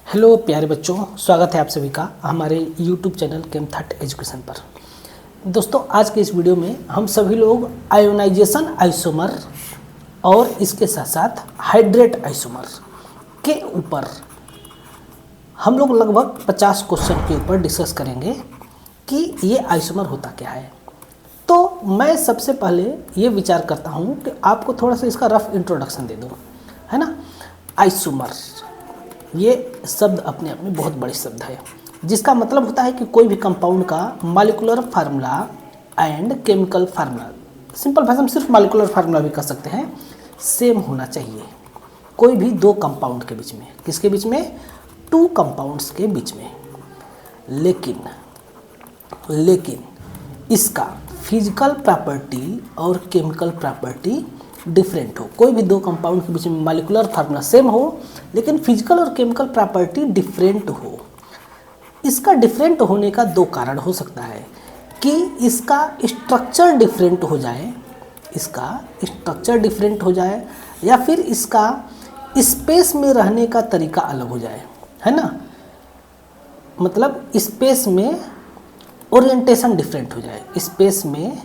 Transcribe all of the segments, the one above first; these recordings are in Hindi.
हेलो प्यारे बच्चों, स्वागत है आप सभी का हमारे YouTube चैनल केमथट एजुकेशन पर। दोस्तों, आज के इस वीडियो में हम सभी लोग आयोनाइजेशन आइसोमर और इसके साथ साथ हाइड्रेट आइसोमर के ऊपर हम लोग लगभग 50 क्वेश्चन के ऊपर डिस्कस करेंगे कि ये आइसोमर होता क्या है। तो मैं सबसे पहले ये विचार करता हूँ कि आपको थोड़ा सा इसका रफ इंट्रोडक्शन दे दूँ, है ना। आइसोमर ये शब्द अपने आप में बहुत बड़े शब्द है, जिसका मतलब होता है कि कोई भी कंपाउंड का molecular formula and chemical formula, simple भाषा में सिर्फ मॉलिक्यूलर फार्मूला भी कह सकते हैं, सेम होना चाहिए कोई भी दो कंपाउंड के बीच में। किसके बीच में? टू कंपाउंड्स के बीच में। लेकिन इसका फिजिकल प्रॉपर्टी और केमिकल प्रॉपर्टी डिफरेंट हो। कोई भी दो कंपाउंड के बीच में मॉलिक्यूलर फार्मूला सेम हो लेकिन फिजिकल और केमिकल प्रॉपर्टी डिफरेंट हो। इसका डिफरेंट होने का दो कारण हो सकता है कि इसका स्ट्रक्चर डिफरेंट हो जाए, या फिर इसका स्पेस में रहने का तरीका अलग हो जाए, है ना। मतलब स्पेस में ओरिएंटेशन डिफरेंट हो जाए, स्पेस में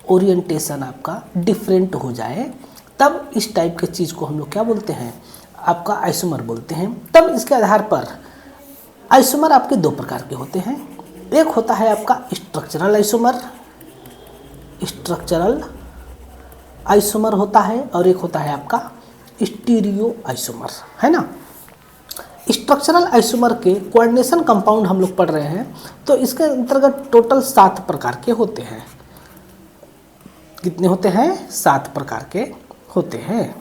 ओरिएंटेशन आपका डिफरेंट हो जाए, तब इस टाइप के चीज़ को हम लोग क्या बोलते हैं? आपका आइसोमर बोलते हैं। तब इसके आधार पर आइसोमर आपके दो प्रकार के होते हैं। एक होता है आपका स्ट्रक्चरल आइसोमर होता है, और एक होता है आपका स्टीरियो आइसोमर, है ना। स्ट्रक्चरल आइसोमर के कोऑर्डिनेशन कंपाउंड हम लोग पढ़ रहे हैं, तो इसके अंतर्गत टोटल 7 प्रकार के होते हैं। कितने होते हैं? 7 प्रकार के होते हैं।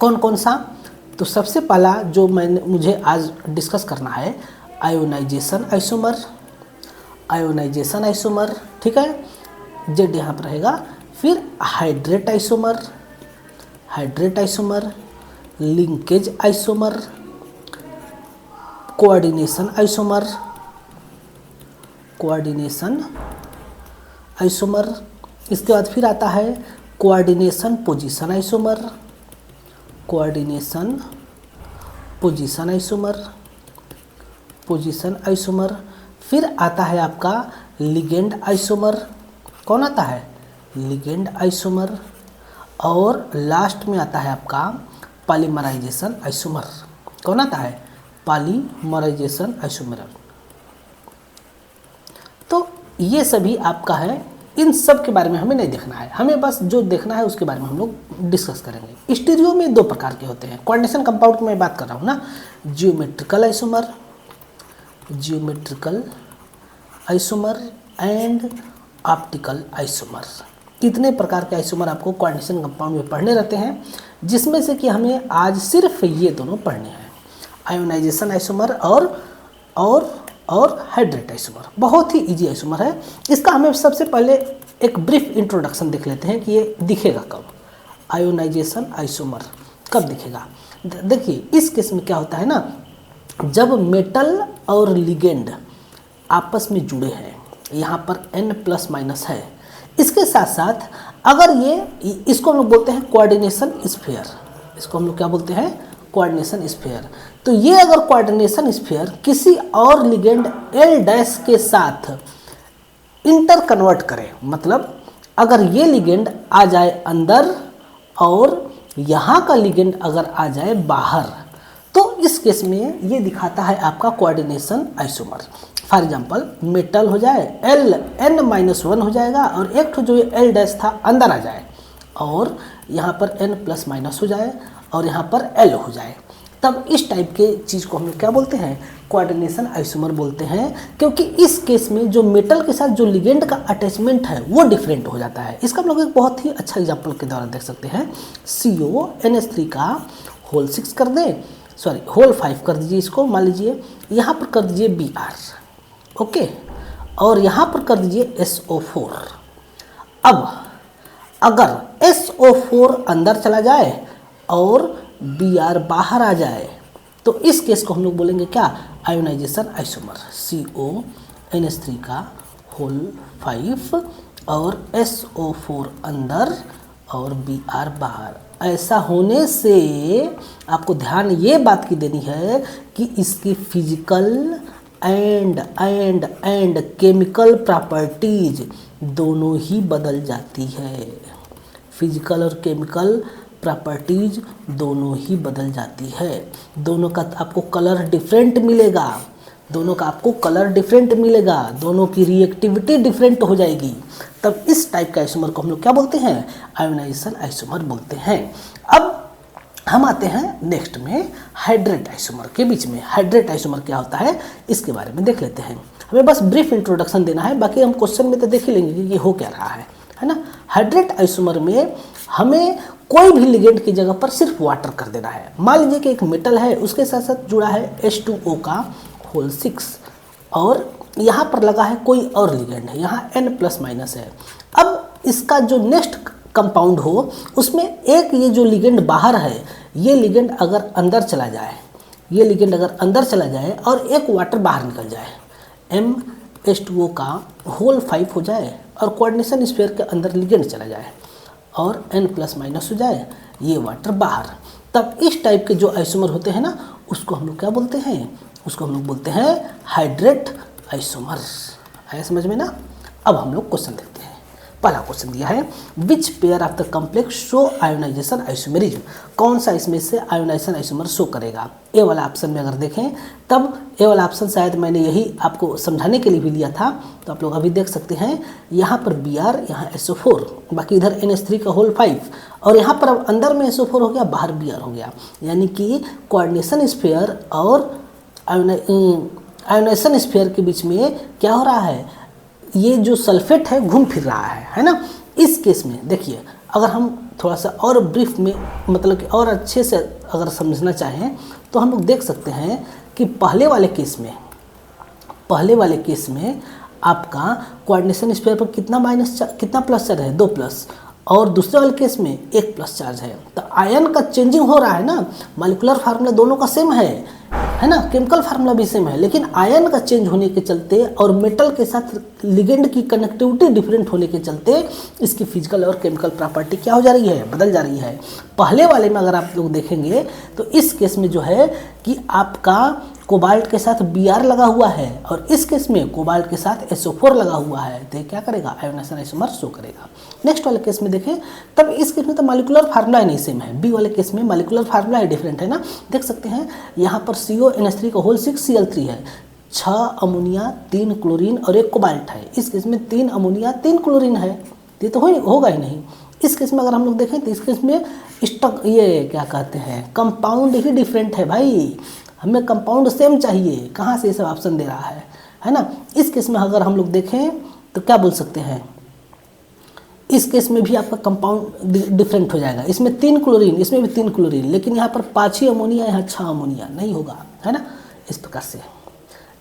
कौन कौन सा? तो सबसे पहला जो मुझे आज डिस्कस करना है, आयोनाइजेशन आइसोमर, ठीक है, जेड यहाँ पर रहेगा। फिर hydrate isomer, linkage isomer, coordination isomer. इसके बाद फिर आता है कोऑर्डिनेशन पोजीशन आइसोमर। फिर आता है आपका लिगेंड आइसोमर। कौन आता है? Ligand isomer. और लास्ट में आता है आपका पॉलीमराइजेशन आइसोमर। कौन आता है? Polymerisation isomer. तो ये सभी आपका है। इन सब के बारे में हमें नहीं देखना है, हमें बस जो देखना है उसके बारे में हम लोग डिस्कस करेंगे। स्टीरियो में दो प्रकार के होते हैं। कोऑर्डिनेशन कंपाउंड की मैं बात कर रहा हूँ ना, geometrical isomer and optical isomer. कितने प्रकार के आइसोमर आपको कोऑर्डिनेशन कंपाउंड में पढ़ने रहते हैं, जिसमें से कि हमें आज सिर्फ ये दोनों पढ़ने हैं, आयोनाइजेशन आइसोमर और हाइड्रेट आइसोमर। बहुत ही इजी आइसोमर है। इसका हमें सबसे पहले एक ब्रीफ इंट्रोडक्शन देख लेते हैं कि ये दिखेगा कब। आयोनाइजेशन आइसोमर कब दिखेगा? देखिए, इस केस में क्या होता है ना, जब मेटल और लिगेंड आपस में जुड़े हैं, यहाँ पर N+- है, इसके साथ साथ अगर इसको हम लोग बोलते हैं कोऑर्डिनेशन स्फीयर। इसको हम लोग क्या बोलते हैं? Coordination sphere. तो ये अगर कोऑर्डिनेशन स्फीयर किसी और लिगेंड L' के साथ इंटर कन्वर्ट करे, मतलब अगर ये लिगेंड आ जाए अंदर और यहाँ का लिगेंड अगर आ जाए बाहर, तो इस केस में ये दिखाता है आपका coordination isomer. For example, metal हो जाए, N-1 हो जाएगा, और एक तो जो L' था अंदर आ जाए, और यहाँ पर N+- हो जाए, और यहाँ पर L हो जाए, तब इस टाइप के चीज़ को हम लोग क्या बोलते हैं? कोऑर्डिनेशन आइसोमर बोलते हैं। क्योंकि इस केस में जो मेटल के साथ जो लिगेंड का अटैचमेंट है वो डिफरेंट हो जाता है। इसका हम लोग एक बहुत ही अच्छा एग्जांपल के द्वारा देख सकते हैं। CONH3 का होल 6 कर दें, सॉरी होल 5 कर दीजिए, इसको मान लीजिए यहाँ पर कर दीजिए Br, ओके, और यहाँ पर कर दीजिए SO4। अब अगर SO4 अंदर चला जाए और Br बाहर आ जाए, तो इस केस को हम लोग बोलेंगे क्या? Ionisation isomer. CONH3 का होल 5 और SO4 अंदर और Br बाहर, ऐसा होने से आपको ध्यान ये बात की देनी है कि इसकी फिजिकल एंड केमिकल प्रॉपर्टीज दोनों ही बदल जाती है। फिजिकल और केमिकल प्रॉपर्टीज दोनों ही बदल जाती है। दोनों का आपको कलर डिफरेंट मिलेगा, दोनों की रिएक्टिविटी डिफरेंट हो जाएगी। तब इस टाइप का आइसोमर को हम लोग क्या बोलते हैं? आयोनाइजेशन आइसोमर बोलते हैं। अब हम आते हैं नेक्स्ट में हाइड्रेट आइसोमर के बीच में। हाइड्रेट आइसोमर क्या होता है इसके बारे में देख लेते हैं। हमें बस ब्रीफ इंट्रोडक्शन देना है, बाकी हम क्वेश्चन में तो देख ही लेंगे कि ये हो क्या रहा है ना। हाइड्रेट आइसोमर में हमें कोई भी लिगेंड की जगह पर सिर्फ वाटर कर देना है। मान लीजिए कि एक मेटल है, उसके साथ साथ जुड़ा है H2O का होल 6 और यहाँ पर लगा है कोई और लिगेंड है, यहाँ N+- है। अब इसका जो नेक्स्ट कंपाउंड हो उसमें एक ये जो लिगेंड बाहर है, ये लिगेंड अगर अंदर चला जाए, और एक वाटर बाहर निकल जाए, MH2O का होल 5 हो जाए और कोऑर्डिनेशन स्फीयर के अंदर लिगेंड चला जाए और N+- हो जाए, ये वाटर बाहर, तब इस टाइप के जो आइसोमर होते हैं ना, उसको हम लोग क्या बोलते हैं? उसको हम लोग बोलते हैं हाइड्रेट आइसोमर। आया समझ में ना? अब हम लोग क्वेश्चन देखते हैं। पहला क्वेश्चन दिया है, which pair of the complex show ionisation isomerism? कौन सा इसमें से आयोनाइजेशन आइसोमर शो करेगा? ए वाला ऑप्शन में अगर देखें, तब ए वाला ऑप्शन शायद मैंने यही आपको समझाने के लिए भी लिया था, तो आप लोग अभी देख सकते हैं यहाँ पर Br, यहाँ SO4, बाकी इधर NH3 का होल 5, और यहाँ पर अब अंदर में SO4 हो गया, बाहर Br हो गया, यानी कि कोऑर्डिनेशन स्फीयर और आयोनाइजेशन स्फीयर के बीच में क्या हो रहा है? ये जो सल्फेट है घूम फिर रहा है ना। इस केस में देखिए, अगर हम थोड़ा सा और ब्रीफ में, मतलब कि और अच्छे से अगर समझना चाहें, तो हम लोग देख सकते हैं कि पहले वाले केस में आपका कोऑर्डिनेशन स्फीयर पर कितना प्लस चार्ज है? 2 प्लस, और दूसरे वाले केस में 1 प्लस चार्ज है। तो आयन का चेंजिंग हो रहा है ना, मॉलिक्यूलर फार्मूला दोनों का सेम है ना, केमिकल फार्मूला भी सेम है, लेकिन आयन का चेंज होने के चलते और मेटल के साथ लिगेंड की कनेक्टिविटी डिफरेंट होने के चलते इसकी फिजिकल और केमिकल प्रॉपर्टी क्या हो जा रही है? बदल जा रही है। पहले वाले में अगर आप लोग देखेंगे तो इस केस में जो है कि आपका कोबाल्ट के साथ Br लगा हुआ है और इस केस में कोबाल्ट के साथ SO4 लगा हुआ है, तो क्या करेगा? आयोनाइजेशन आइसोमर शो करेगा। नेक्स्ट वाले केस में देखें, तब इस केस में तो मॉलिक्यूलर फार्मूला ही नहीं सेम है, बी वाले केस में मॉलिक्यूलर फार्मूला ही डिफरेंट है ना। देख सकते हैं यहाँ पर CONH3 का होल 6 Cl3 है, 6 अमोनिया 3 क्लोरीन और 1 कोबाल्ट है। इस केस में 3 अमोनिया 3 क्लोरीन है, ये तो होगा ही नहीं। इस केस में अगर हम लोग देखें तो इस केस में क्या कहते हैं, कंपाउंड ही डिफरेंट है भाई, हमें कंपाउंड सेम चाहिए। कहाँ से ये सब ऑप्शन दे रहा है ना। इस केस में अगर हम लोग देखें तो क्या बोल सकते हैं, इस केस में भी आपका कंपाउंड डिफरेंट हो जाएगा। इसमें 3 क्लोरीन, इसमें भी 3 क्लोरीन, लेकिन यहाँ पर 5 ही अमोनिया, यहाँ 6 अमोनिया, नहीं होगा, है ना। इस प्रकार से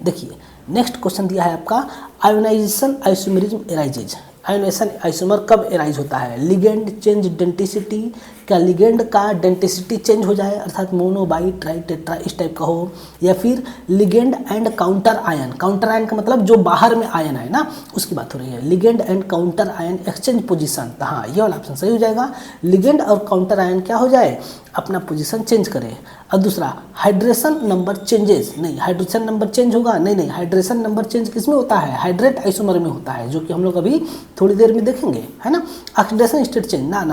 देखिए, नेक्स्ट क्वेश्चन दिया है आपका, ionisation isomerism arises. Ionisation isomer कब एराइज होता है? लिगेंड चेंज डेंटिसिटी, क्या लिगेंड का डेंटिसिटी चेंज हो जाए, अर्थात मोनो बाई ट्राई टेट्रा इस टाइप का हो, या फिर ligand and counter ion. Counter ion का मतलब जो बाहर में आयन है ना, उसकी बात हो रही है। Ligand and counter ion exchange position, तो हाँ ये वाला ऑप्शन सही हो जाएगा। लिगेंड और काउंटर आयन क्या हो जाए? अपना पोजीशन चेंज करे। और दूसरा, हाइड्रेशन नंबर चेंजेस, नहीं हाइड्रेशन नंबर चेंज होगा, नहीं हाइड्रेशन नंबर चेंज किस में होता है? हाइड्रेट आइसोमर में होता है, जो कि हम लोग अभी थोड़ी देर में देखेंगे, है ना। ऑक्सीडेशन स्टेट चेंज, ना,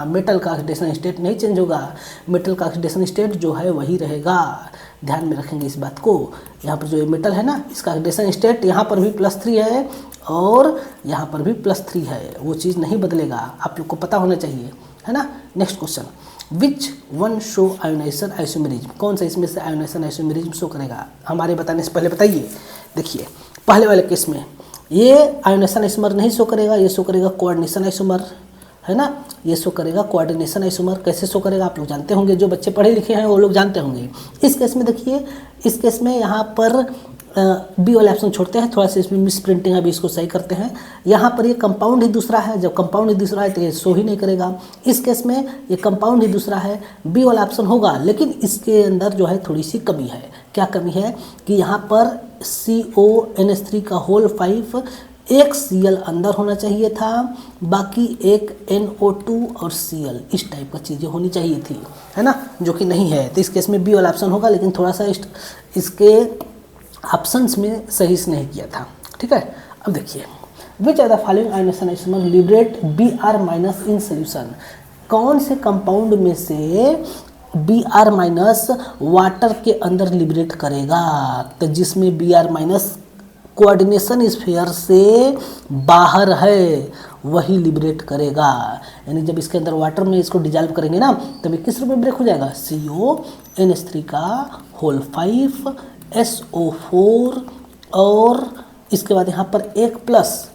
मेटल का ऑक्सीडेशन स्टेट नहीं चेंज होगा, मेटल का ऑक्सीडेशन स्टेट जो है वही रहेगा। ध्यान में रखेंगे इस बात को। यहाँ पर जो ये मेटल है ना, इसका ऑक्सीडेशन स्टेट यहाँ पर भी +3 है और यहाँ पर भी +3 है, वो चीज़ नहीं बदलेगा, आप लोग को पता होना चाहिए, है ना। Next question, which one show ionisation isomerism? कौन सा इसमें से आयोनाइजेशन आइसोमेरिज्म शो करेगा? हमारे बताने से पहले बताइए। देखिए, पहले वाले केस में ये आयोनाइजेशन आइसोमर नहीं शो करेगा, ये शो करेगा कोऑर्डिनेशन आइसोमर, है ना। ये शो करेगा कोऑर्डिनेशन आइसोमर। कैसे शो करेगा आप लोग जानते होंगे, जो बच्चे पढ़े लिखे हैं वो लोग जानते होंगे। इस केस में देखिए, इस केस में यहाँ पर बी वाला ऑप्शन छोड़ते हैं, थोड़ा सा इसमें मिस प्रिंटिंग है, अभी इसको सही करते हैं। यहाँ पर ये कंपाउंड ही दूसरा है, जब कंपाउंड ही दूसरा है तो ये शो ही नहीं करेगा। इस केस में ये कंपाउंड ही दूसरा है, बी वाला ऑप्शन होगा, लेकिन इसके अंदर जो है थोड़ी सी कमी है। क्या कमी है कि यहाँ पर CONH3 का होल 5 एक Cl अंदर होना चाहिए था, बाकी एक NO2 और Cl इस टाइप का चीज़ें होनी चाहिए थी, है ना, जो कि नहीं है। तो इस केस में बी वाला ऑप्शन होगा, लेकिन थोड़ा सा इसके ऑप्शंस में सही से नहीं किया था, ठीक है। अब देखिए, which are the following ionisation isomer liberate Br- in solution, कौन से कंपाउंड में से Br- वाटर के अंदर लिबरेट करेगा, तो जिसमें Br- कोऑर्डिनेशन स्फीयर से बाहर है वही लिबरेट करेगा। यानी जब इसके अंदर वाटर में इसको डिजॉल्व करेंगे ना, तब ये किस रूप में ब्रेक हो जाएगा, CONH3 का होल 5 SO4 और इसके बाद यहाँ पर एक प्लस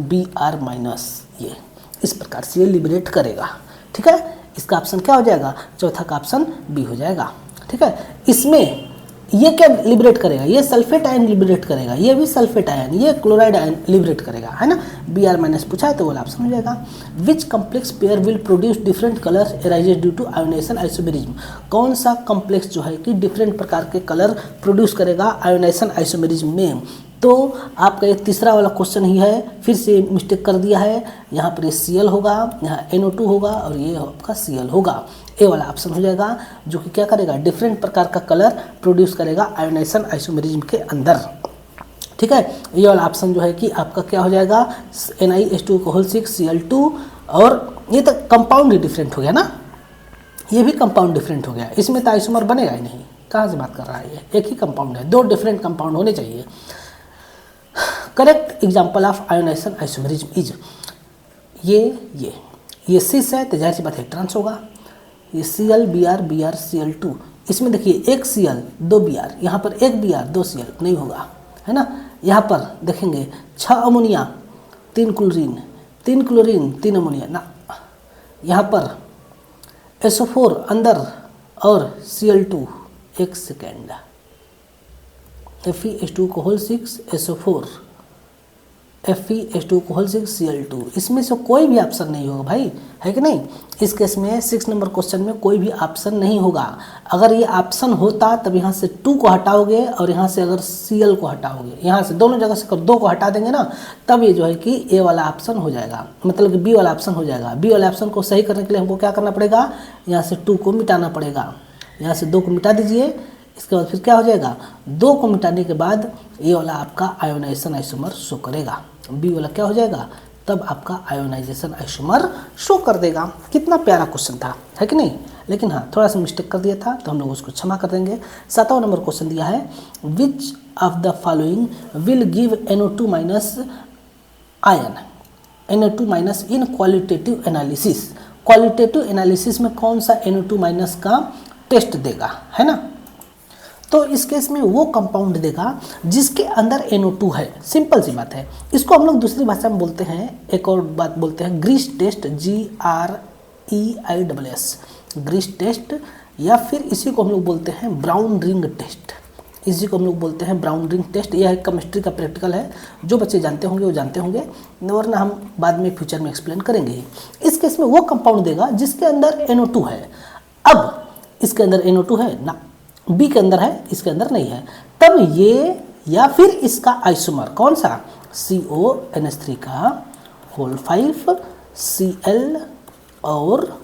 Br-, ये इस प्रकार से ये लिबरेट करेगा, ठीक है। इसका ऑप्शन क्या हो जाएगा, चौथा का ऑप्शन बी हो जाएगा, ठीक है। इसमें ये क्या लिबरेट करेगा, ये सल्फेट आयन लिबरेट करेगा, ये भी सल्फेट आयन, ये क्लोराइड आयन लिबरेट करेगा, है ना। Br- पूछा है तो वो ऑप्शन हो जाएगा। Which complex pair will produce different colours arises due to ionization isomerism, कौन सा कम्प्लेक्स जो है कि डिफरेंट प्रकार के कलर प्रोड्यूस करेगा आयोनाइजेशन आइसोमेरिज्म में। तो आपका ये तीसरा वाला क्वेश्चन ही है, फिर से मिस्टेक कर दिया है, यहाँ पर ये Cl होगा, यहाँ NO2 होगा और ये आपका Cl होगा, ए वाला ऑप्शन हो जाएगा, जो कि क्या करेगा, डिफरेंट प्रकार का कलर प्रोड्यूस करेगा आयोनाइजेशन आइसोमेरिज्म के अंदर, ठीक है। ये वाला ऑप्शन जो है कि आपका क्या हो जाएगा, NiH2 Cl2, और ये तो कंपाउंड ही डिफरेंट हो गया ना, ये भी कंपाउंड डिफरेंट हो गया, इसमें तो आइसोमर बनेगा ही नहीं, कहाँ से बात कर रहा है, ये एक ही कंपाउंड है, दो डिफरेंट कंपाउंड होने चाहिए। Correct example of ionisation isomerism is, ये सिस है तो जाहिर सी बात है ट्रांस होगा, ये Cl Br Cl2, इसमें देखिए एक Cl 2 Br, यहाँ पर एक Br 2 Cl नहीं होगा, है ना। यहाँ पर देखेंगे 6 अमोनिया 3 क्लोरीन 3 अमोनिया ना, यहाँ पर SO4 अंदर और Cl2 एक second, FeH2 SO4 FeH2 Cl2, इसमें से कोई भी ऑप्शन नहीं होगा भाई, है कि नहीं। इस केस में 6 नंबर क्वेश्चन में कोई भी ऑप्शन नहीं होगा। अगर ये ऑप्शन होता तब यहाँ से 2 को हटाओगे और यहाँ से अगर Cl को हटाओगे, यहाँ से दोनों जगह से 2 को हटा देंगे ना, तब ये जो है कि ए वाला ऑप्शन हो जाएगा, मतलब कि बी वाला ऑप्शन हो जाएगा। बी वाला ऑप्शन को सही करने के लिए हमको क्या करना पड़ेगा, यहाँ से 2 को मिटाना पड़ेगा, यहाँ से 2 को मिटा दीजिए, इसके बाद फिर क्या हो जाएगा, 2 को मिटाने के बाद ये वाला आपका आयोनाइजेशन आइसोमर शो करेगा, बी वाला क्या हो जाएगा, तब आपका आयोनाइजेशन आइसोमर शो कर देगा। कितना प्यारा क्वेश्चन था, है कि नहीं। लेकिन हाँ, थोड़ा सा मिस्टेक कर दिया था तो हम लोग उसको क्षमा कर देंगे। 7वां नंबर क्वेश्चन दिया है, which of the following will give NO2- ion NO2- in qualitative analysis, qualitative analysis में कौन सा NO2- का टेस्ट देगा, है ना। तो इस केस में वो कंपाउंड देगा जिसके अंदर NO2 है, सिंपल सी बात है। इसको हम लोग दूसरी भाषा में बोलते हैं, एक और बात बोलते हैं Griess test, GREISS, Griess test, या फिर इसी को हम लोग बोलते हैं ब्राउन रिंग टेस्ट, इसी को हम लोग बोलते हैं ब्राउन रिंग टेस्ट। यह एक केमिस्ट्री का प्रैक्टिकल है, जो बच्चे जानते होंगे वो जानते होंगे, वरना हम बाद में फ्यूचर में एक्सप्लेन करेंगे। इस केस में वो कंपाउंड देगा जिसके अंदर NO2 है। अब इसके अंदर NO2 है ना, बी के अंदर है, इसके अंदर नहीं है, तब ये या फिर इसका आइसोमर कौन सा, CONH3 का होल 5 Cl और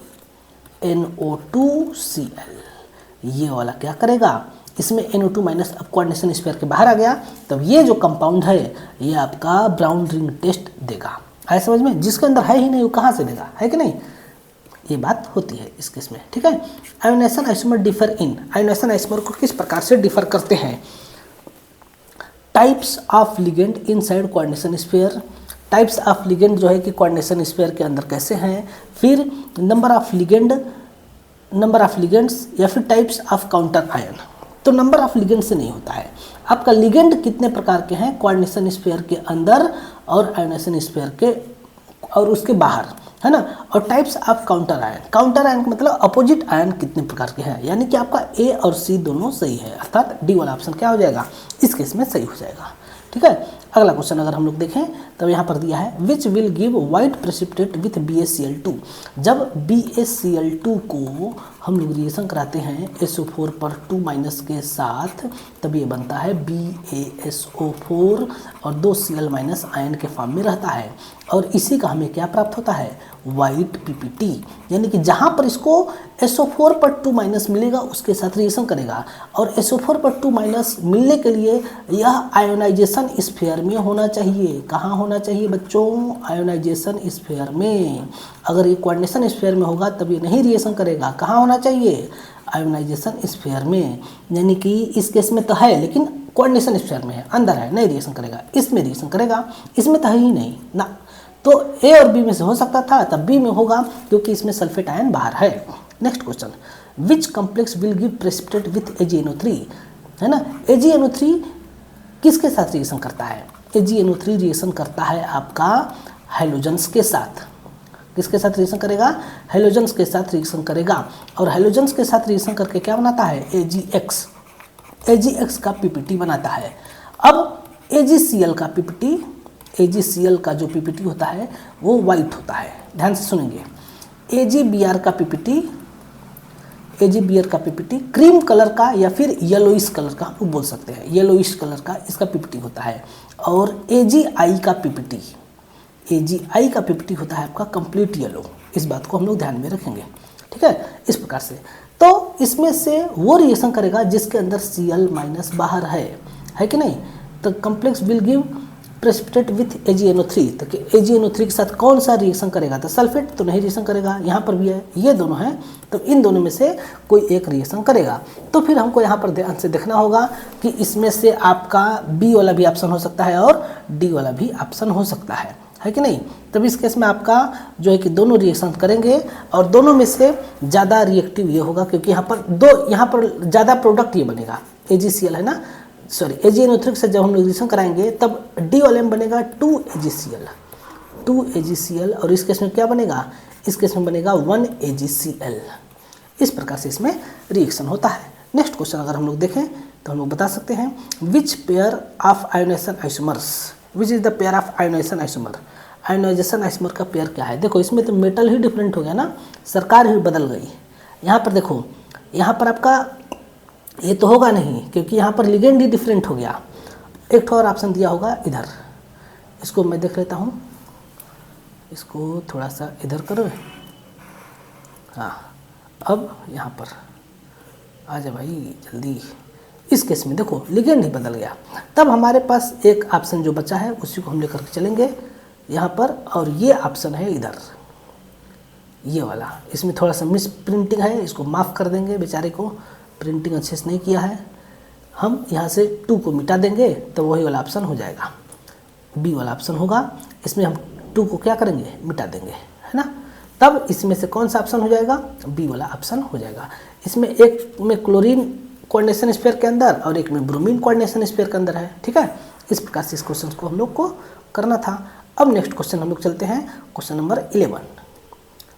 NO2Cl, ये वाला क्या करेगा, इसमें NO2- अब कोऑर्डिनेशन स्फीयर के बाहर आ गया, तब ये जो कंपाउंड है ये आपका ब्राउन रिंग टेस्ट देगा। आया समझ में, जिसके अंदर है ही नहीं वो कहाँ से देगा, है कि नहीं, ये बात होती है इस केस में, ठीक है। Ionisation isomer differ in, ionisation isomer को किस प्रकार से डिफर करते हैं, types of ligand inside coordination sphere, types of ligand जो है कि कोऑर्डिनेशन स्फीयर के अंदर कैसे हैं, फिर नंबर ऑफ लिगेंड्स, या फिर टाइप्स ऑफ काउंटर आयन। तो नंबर ऑफ लिगेंड से नहीं होता है, आपका लिगेंड कितने प्रकार के हैं कोऑर्डिनेशन स्फीयर के अंदर और आयोनाइजेशन स्फीयर के और उसके बाहर, है ना। और types of counter ion, counter ion का मतलब अपोजिट आयन कितने प्रकार के हैं, यानी कि आपका ए और सी दोनों सही है, अर्थात डी वाला ऑप्शन क्या हो जाएगा, इस केस में सही हो जाएगा, ठीक है। अगला क्वेश्चन अगर हम लोग देखें तो यहाँ पर दिया है which will give white precipitate with BaCl2। जब BaCl2 को हम लोग रिएक्शन कराते हैं SO4 पर 2- के साथ, तब ये बनता है BaSO4 और 2 Cl- आयन के फॉर्म में रहता है, और इसी का हमें क्या प्राप्त होता है, वाइट PPT। यानी कि जहाँ पर इसको SO4 पर 2- मिलेगा उसके साथ रिएक्शन करेगा, और SO4 पर 2- मिलने के लिए यह आयोनाइजेशन स्फीयर में होना चाहिए। कहाँ होना चाहिए बच्चों, आयोनाइजेशन स्फीयर में। अगर ये कोऑर्डिनेशन स्फीयर में होगा तब ये नहीं रिएक्शन करेगा। कहाँ होना चाहिए, आयोनाइजेशन स्फीयर में। यानी कि इस केस में तो है लेकिन कोऑर्डिनेशन स्फीयर में है, अंदर है, नहीं रिएक्शन करेगा। इसमें रिएक्शन करेगा, इसमें तो है ही नहीं ना। तो A और B में से हो सकता था, तब B में होगा क्योंकि इसमें सल्फेट आयन बाहर है। Next question, which complex will give precipitate with AgNO3, है ना। AgNO3 किसके साथ रिएक्शन करता है, AgNO3 रिएक्शन करता है आपका हैलोजेंस के साथ। किसके साथ रिएक्शन करेगा, हैलोजेंस के साथ रिएक्शन करेगा, और हैलोजेंस के साथ रिएक्शन करके क्या बनाता है, AgX। AgX का PPT बनाता है। अब AgCl का PPT, AgCl का जो PPT होता है वो वाइट होता है। ध्यान से सुनेंगे, AgBr का PPT, AgBr का PPT क्रीम कलर का या फिर येलोइश कलर का हम बोल सकते हैं, येलोइश कलर का इसका PPT होता है। और AgI का PPT, AgI का PPT होता है आपका कंप्लीट येलो। इस बात को हम लोग ध्यान में रखेंगे, ठीक है। इस प्रकार से तो इसमें से वो रिएक्शन करेगा जिसके अंदर Cl- बाहर है कि नहीं। तो complex will give precipitate with AgNO3, तो AgNO3 के साथ कौन सा रिएक्शन करेगा, तो सल्फेट तो नहीं रिएक्शन करेगा। यहाँ पर भी है, ये दोनों हैं, तो इन दोनों में से कोई एक रिएक्शन करेगा। तो फिर हमको यहाँ पर ध्यान से देखना होगा कि इसमें से आपका B वाला भी ऑप्शन हो सकता है और D वाला भी ऑप्शन हो सकता है कि नहीं। तब इस केस में आपका जो है कि दोनों रिएक्शन करेंगे, और दोनों में से ज़्यादा रिएक्टिव ये होगा क्योंकि यहाँ पर ज़्यादा प्रोडक्ट ये बनेगा, AgCl है ना, सॉरी AgNO3 से जब हम रिएक्शन कराएंगे तब D वाले में बनेगा 2AgCl, और इस केस में क्या बनेगा, इस केस में बनेगा 1AgCl। इस प्रकार से इसमें रिएक्शन होता है। नेक्स्ट क्वेश्चन अगर हम लोग देखें तो हम लोग बता सकते हैं which pair of ionisation isomers, which is the pair of ionisation isomer. Ionisation isomer का पेयर क्या है, देखो इसमें तो मेटल ही डिफरेंट हो गया ना, सरकार ही बदल गई। यहाँ पर देखो, यहाँ पर आपका ये तो होगा नहीं क्योंकि यहाँ पर लिगेंड ही डिफरेंट हो गया। एक तो और ऑप्शन दिया होगा इधर, इसको मैं देख लेता हूँ, इसको थोड़ा सा इधर करो। हाँ, अब यहाँ पर आ जा भाई जल्दी। इस केस में देखो लिगेंड ही बदल गया, तब हमारे पास एक ऑप्शन जो बचा है उसी को हम लेकर के चलेंगे यहाँ पर, और ये ऑप्शन है इधर, ये वाला। इसमें थोड़ा सा मिस प्रिंटिंग है, इसको माफ़ कर देंगे, बेचारे को प्रिंटिंग अच्छे से नहीं किया है। हम यहाँ से 2 को मिटा देंगे तो वही वाला ऑप्शन हो जाएगा, B वाला ऑप्शन होगा। इसमें हम 2 को क्या करेंगे, मिटा देंगे, है ना। तब इसमें से कौन सा ऑप्शन हो जाएगा, B वाला ऑप्शन हो जाएगा। इसमें एक में क्लोरीन कोऑर्डिनेशन स्फीयर के अंदर और एक में ब्रोमीन कोऑर्डिनेशन स्फीयर के अंदर है, ठीक है। इस प्रकार से इस क्वेश्चन को हम लोग को करना था। अब नेक्स्ट क्वेश्चन हम लोग चलते हैं, क्वेश्चन नंबर 11।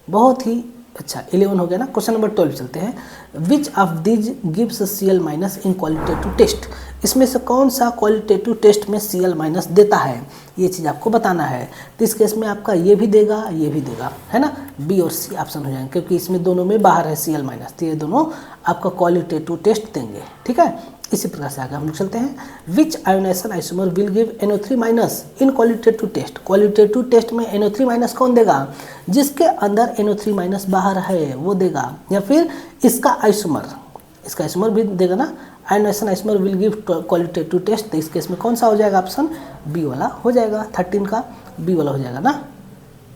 बहुत ही अच्छा, 11 हो गया ना। क्वेश्चन नंबर 12 चलते हैं, which of these gives Cl- in qualitative test. इसमें से कौन सा क्वालिटेटिव टेस्ट में Cl- देता है, ये चीज़ आपको बताना है। तो इस केस में आपका ये भी देगा, ये भी देगा, है ना। B और C ऑप्शन हो जाएंगे क्योंकि इसमें दोनों में बाहर है Cl-, तो ये दोनों आपका क्वालिटेटिव टेस्ट देंगे, ठीक है। इसी प्रकार से आगे हम लोग चलते हैं, which ionisation isomer will give NO3- in qualitative test. Qualitative test में NO3- कौन देगा, जिसके अंदर NO3- बाहर है वो देगा, या फिर इसका आइसोमर भी देगा ना। Ionisation isomer will give qualitative test, तो इस केस में कौन सा हो जाएगा ऑप्शन, B वाला हो जाएगा। 13 का B वाला हो जाएगा ना।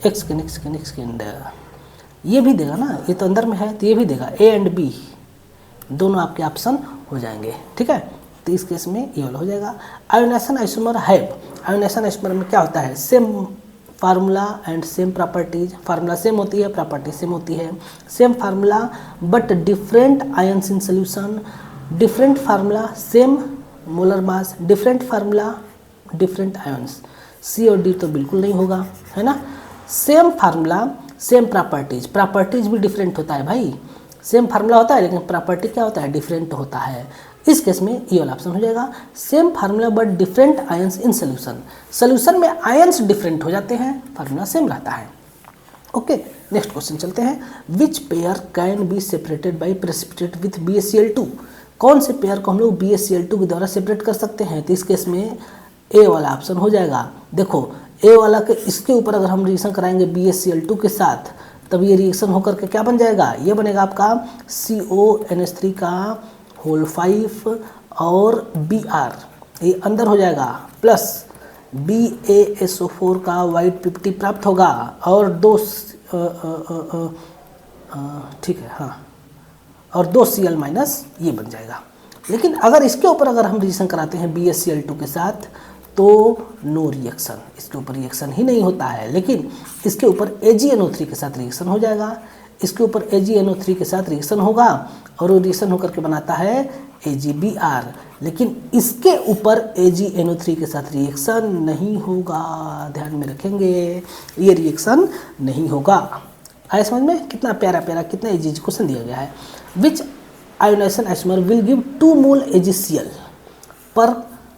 एक्सकिन ये भी देगा ना, ये तो अंदर में है तो ये भी देगा, A एंड B दोनों आपके ऑप्शन हो जाएंगे, ठीक है। तो इस केस में ये वाला हो जाएगा। आयोनाइजेशन आइसोमर है, आयोनाइजेशन आइसोमर में क्या होता है, same formula and same properties. Formula same होती है, प्रॉपर्टी सेम होती है। Same formula but different ions in solution, different formula same molar mass, different formula different ions. C और D तो बिल्कुल नहीं होगा, है ना। Same formula same properties, properties भी डिफरेंट होता है भाई। सेम फार्मूला होता है लेकिन प्रॉपर्टी क्या होता है, डिफरेंट होता है। इस केस में ये वाला ऑप्शन हो जाएगा। Same formula but different ions in solution, solution में आयंस डिफरेंट हो जाते हैं, फार्मूला सेम रहता है। ओके, नेक्स्ट क्वेश्चन चलते हैं। Which pair can be separated by precipitate with BaCl2, कौन से पेयर को हम लोग BaCl2 के द्वारा सेपरेट कर सकते हैं? तो इस केस में ए वाला ऑप्शन हो जाएगा। देखो ए वाला के इसके ऊपर अगर हम रिएक्शन कराएंगे BaCl2 के साथ, तब ये रिएक्शन होकर के क्या बन जाएगा? ये बनेगा आपका CONH3 का होल 5 और Br, ये अंदर हो जाएगा, प्लस BaSO4 का वाइट 50 प्राप्त होगा और ठीक है हाँ, और 2 Cl माइनस ये बन जाएगा। लेकिन अगर इसके ऊपर अगर हम रिएक्शन कराते हैं BaCl2 के साथ तो नो रिएक्शन, इसके ऊपर रिएक्शन ही नहीं होता है। लेकिन इसके ऊपर AgNO3 के साथ रिएक्शन हो जाएगा, इसके ऊपर AgNO3 के साथ रिएक्शन होगा और वो रिएक्शन होकर के बनाता है AgBr। लेकिन इसके ऊपर AgNO3 के साथ रिएक्शन नहीं होगा, ध्यान में रखेंगे, ये रिएक्शन नहीं होगा। आया समझ में? कितना प्यारा प्यारा, कितना इजी क्वेश्चन दिया गया है। Which ionisation isomer will give 2 mole AgCl per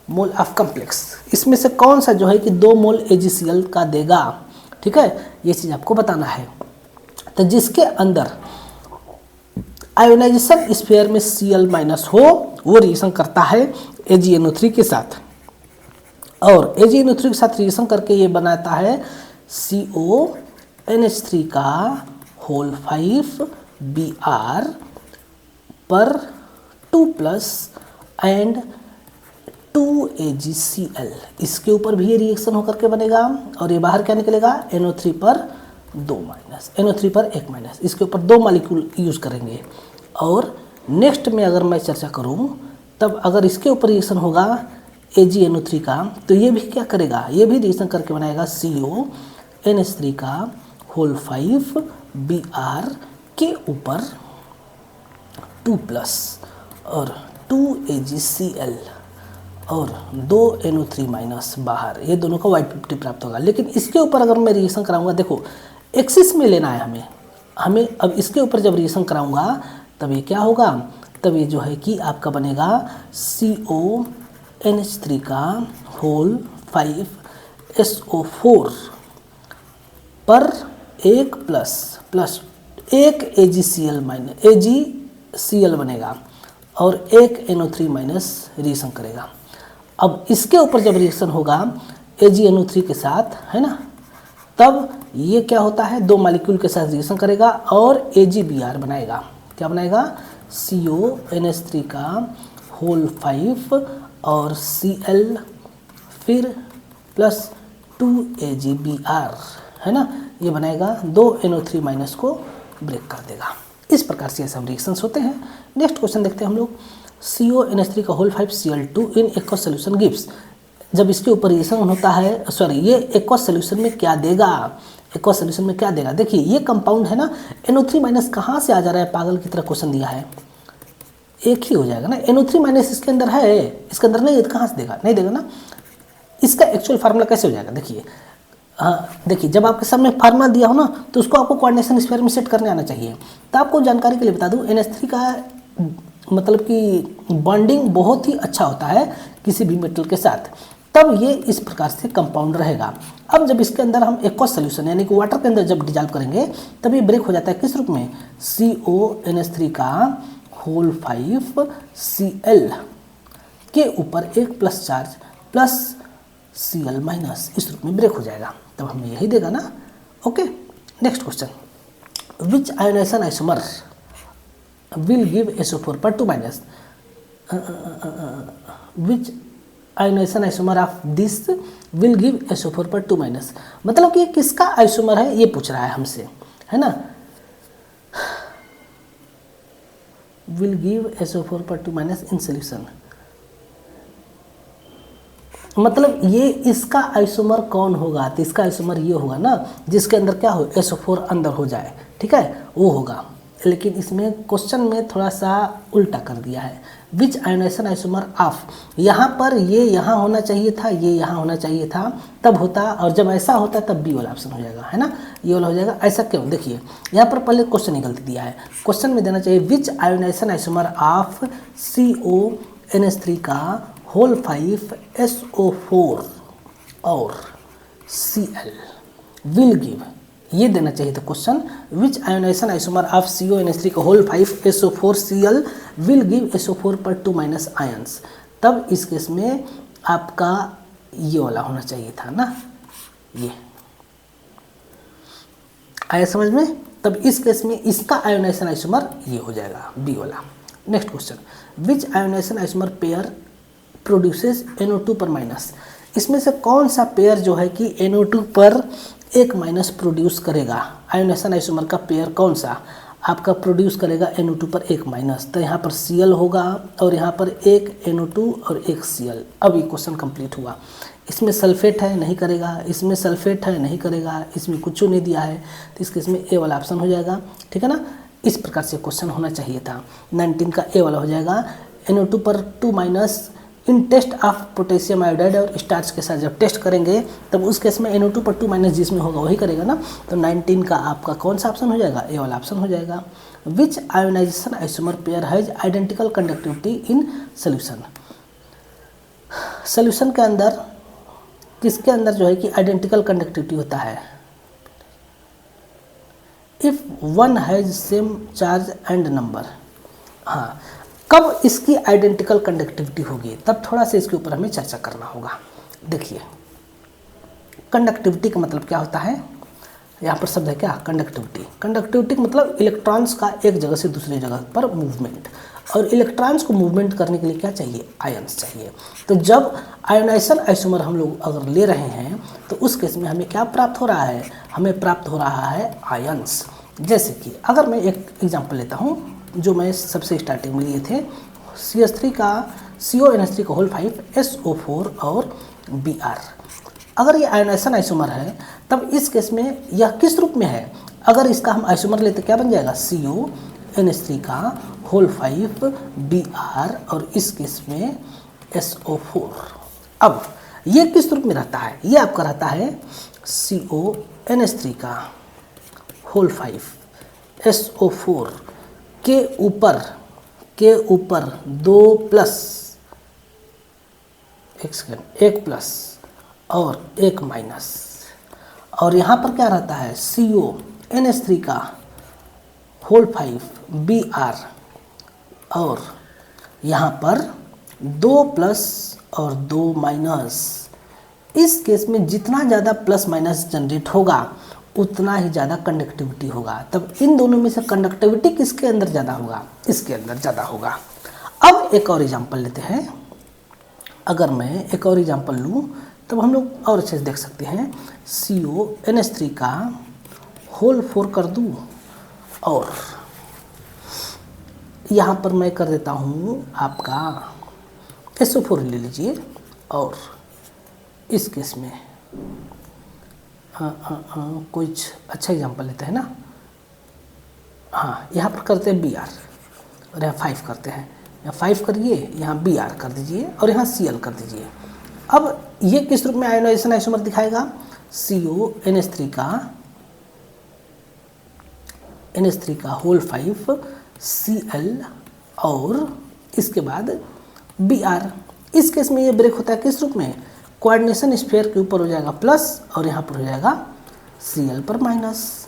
mole of complex, इसमें से कौन सा जो है कि 2 मोल AgCl का देगा? ठीक है, ये चीज़ आपको बताना है। तो जिसके अंदर आयोनाइजेशन स्फीयर में Cl माइनस हो वो रिएक्शन करता है AgNO3 के साथ, और AgNO3 के साथ रिएक्शन करके ये बनाता है CONH3 का होल 5 Br पर 2 प्लस एंड 2 AgCl, इसके ऊपर भी ये रिएक्शन होकर के बनेगा और ये बाहर क्या निकलेगा? NO3 पर 2 माइनस, NO3 पर 1 माइनस, इसके ऊपर 2 मॉलिक्यूल यूज़ करेंगे। और नेक्स्ट में अगर मैं चर्चा करूं, तब अगर इसके ऊपर रिएक्शन होगा AgNO3 का, तो ये भी क्या करेगा? ये भी रिएक्शन करके बनाएगा CONH3 का होल 5 Br के ऊपर 2 प्लस और 2 AgCl और 2 NO3 माइनस बाहर, ये दोनों का वाइट 50 प्राप्त होगा। लेकिन इसके ऊपर अगर मैं रिएक्शन कराऊंगा, देखो एक्सिस में लेना है हमें अब इसके ऊपर जब रिएक्शन कराऊंगा तब ये क्या होगा? तब ये जो है कि आपका बनेगा CONH3 का होल 5 SO4 पर 1 प्लस 1 AgCl माइनस AgCl बनेगा और 1 NO3 माइनस रिएक्शन करेगा। अब इसके ऊपर जब रिएक्शन होगा AgNO3 के साथ, है ना, तब ये क्या होता है? 2 मॉलिक्यूल के साथ रिएक्शन करेगा और AgBr बनाएगा। क्या बनाएगा? CONH3 का होल 5 और Cl फिर प्लस 2 AgBr, है ना, ये बनाएगा 2 NO3 माइनस को ब्रेक कर देगा। इस प्रकार से ये सब रिएक्शंस होते हैं। नेक्स्ट क्वेश्चन देखते हैं हम लोग। CONH3 का whole 5 Cl2 in aqueous solution gives, जब इसके ऊपर रिएक्शन होता है, सॉरी, ये एक्वस सोल्यूशन में क्या देगा? एक्वस सोल्यूशन में क्या देगा? देखिए ये कंपाउंड है ना, NO3 माइनस कहाँ से आ जा रहा है? पागल की तरह क्वेश्चन दिया है, एक ही हो जाएगा ना। NO3 माइनस इसके अंदर है, इसके अंदर नहीं है तो कहाँ से देगा? नहीं देगा ना। इसका एक्चुअल फार्मूला कैसे हो जाएगा? देखिए देखिए, जब आपके सामने फार्मूला दिया हो ना, तो उसको आपको कोऑर्डिनेशन स्फीयर में सेट करने आना चाहिए। तो आपको जानकारी के लिए बता दूं, NH3 का मतलब कि बॉन्डिंग बहुत ही अच्छा होता है किसी भी मेटल के साथ, तब ये इस प्रकार से कंपाउंड रहेगा। अब जब इसके अंदर हम एक्वस सोल्यूशन यानी कि वाटर के अंदर जब डिजॉल्व करेंगे, तब ये ब्रेक हो जाता है किस रूप में? CONH3 का होल 5 Cl के ऊपर 1 plus charge plus Cl minus, इस रूप में ब्रेक हो जाएगा, तब हमें यही देगा ना। Okay, next question. Which ionisation isomer will give SO4 पर 2 minus, which ionisation isomer of this will give SO4 पर 2 माइनस, मतलब कि किसका आइसोमर है ये पूछ रहा है हमसे, है ना। विल गिव SO4 पर 2 माइनस इन सोल्यूशन, मतलब ये इसका आइसोमर कौन होगा? तो इसका आइसोमर ये होगा ना जिसके अंदर क्या हो? SO4 अंदर हो जाए, ठीक है, वो होगा। लेकिन इसमें क्वेश्चन में थोड़ा सा उल्टा कर दिया है। विच आयोनाइजेशन आइसोमर ऑफ, यहाँ पर ये यहाँ होना चाहिए था, ये यहाँ होना चाहिए था, तब होता, और जब ऐसा होता तब बी वाला ऑप्शन हो जाएगा, है ना, ये वाला हो जाएगा। ऐसा क्यों? देखिए यहाँ पर पहले क्वेश्चन ही गलती दिया है। क्वेश्चन में देना चाहिए विच आयोनाइजेशन आइसोमर ऑफ NH3 का होल 5 SO4 और Cl विल गिव, ये देना चाहिए था question, which ionisation isomer of CONH3 का whole 5 SO4 Cl will give SO4 पर 2- आयंस। तब इस केस में आपका ये वाला होना चाहिए था ना, ये आया समझ में। तब इस केस में इसका आयोनाइजेशन आइसोमर ये हो जाएगा बी वाला। Next question, which ionisation isomer pair produces NO2 पर माइनस, इसमें से कौन सा पेयर जो है कि NO2 पर एक माइनस प्रोड्यूस करेगा, आयोनाइजेशन आइसोमर का पेयर कौन सा आपका प्रोड्यूस करेगा NO2 पर एक माइनस। तो यहाँ पर Cl होगा और यहाँ पर एक NO2 और एक Cl। अब ये क्वेश्चन कंप्लीट हुआ। इसमें सल्फेट है नहीं करेगा, इसमें सल्फेट है नहीं करेगा, इसमें कुछ नहीं दिया है, तो इसके इसमें ए वाला ऑप्शन हो जाएगा, ठीक है ना। इस प्रकार से क्वेश्चन होना चाहिए था। 19 का ए वाला हो जाएगा, NO2 पर 2- इन टेस्ट ऑफ पोटेशियम आयोडाइड और स्टार्च के साथ जब टेस्ट करेंगे तब उस केस में NO2 पर 2- जिसमें होगा वही करेगा ना। तो 19 का आपका कौन सा ऑप्शन हो जाएगा, ए वाला ऑप्शन हो जाएगा। Which ionisation isomer pair has identical conductivity in solution, solution के अंदर किसके अंदर जो है कि आइडेंटिकल कंडक्टिविटी होता है, if one has same charge and number. हाँ, कब इसकी आइडेंटिकल कंडक्टिविटी होगी, तब थोड़ा सा इसके ऊपर हमें चर्चा करना होगा। देखिए कंडक्टिविटी का मतलब क्या होता है, यहाँ पर शब्द है क्या, कंडक्टिविटी। कंडक्टिविटी का मतलब इलेक्ट्रॉन्स का एक जगह से दूसरी जगह पर मूवमेंट, और इलेक्ट्रॉन्स को मूवमेंट करने के लिए क्या चाहिए, आयंस चाहिए। तो जब आयोनाइजेशन आइसोमर हम लोग अगर ले रहे हैं तो उस केस में हमें क्या प्राप्त हो रहा है, हमें प्राप्त हो रहा है आयंस। जैसे कि अगर मैं एक एग्जांपल लेता हूँ जो मैं सबसे स्टार्टिंग में लिए थे, CH3 का CONH3 का होल 5 SO4 और Br। अगर ये आयोनाइजेशन आइसोमर है तब इस केस में यह किस रूप में है, अगर इसका हम आइसोमर लेते क्या बन जाएगा, CONH3 का होल 5 Br और इस केस में SO4। अब ये किस रूप में रहता है, ये आपका रहता है CONH3 का होल 5 SO4 के ऊपर 2+ एक प्लस और एक माइनस, और यहाँ पर क्या रहता है CONH3 का होल 5 Br और यहाँ पर 2+ और 2-। इस केस में जितना ज़्यादा प्लस - जनरेट होगा उतना ही ज़्यादा कंडक्टिविटी होगा। तब इन दोनों में से कंडक्टिविटी किसके अंदर ज़्यादा होगा, इसके अंदर ज़्यादा होगा। अब एक और एग्जांपल लेते हैं, अगर मैं एक और एग्जांपल लूँ तब हम लोग और अच्छे से देख सकते हैं। CONH3 का होल 4 कर दूँ और यहाँ पर मैं कर देता हूँ आपका SO4 ले लीजिए, और इस केस में कुछ अच्छा एग्जांपल लेते हैं ना। हाँ, यहाँ पर करते हैं Br और यहाँ 5 करते हैं, यहाँ 5 करिए, यहाँ Br कर दीजिए और यहाँ Cl कर दीजिए। अब ये किस रूप में आयोनाइजेशन आइसोमर दिखाएगा, CONH3 का होल 5 Cl और इसके बाद Br। इस केस में ये ब्रेक होता है किस रूप में, कोऑर्डिनेशन स्फीयर के ऊपर हो जाएगा प्लस और यहाँ पर हो जाएगा Cl पर माइनस,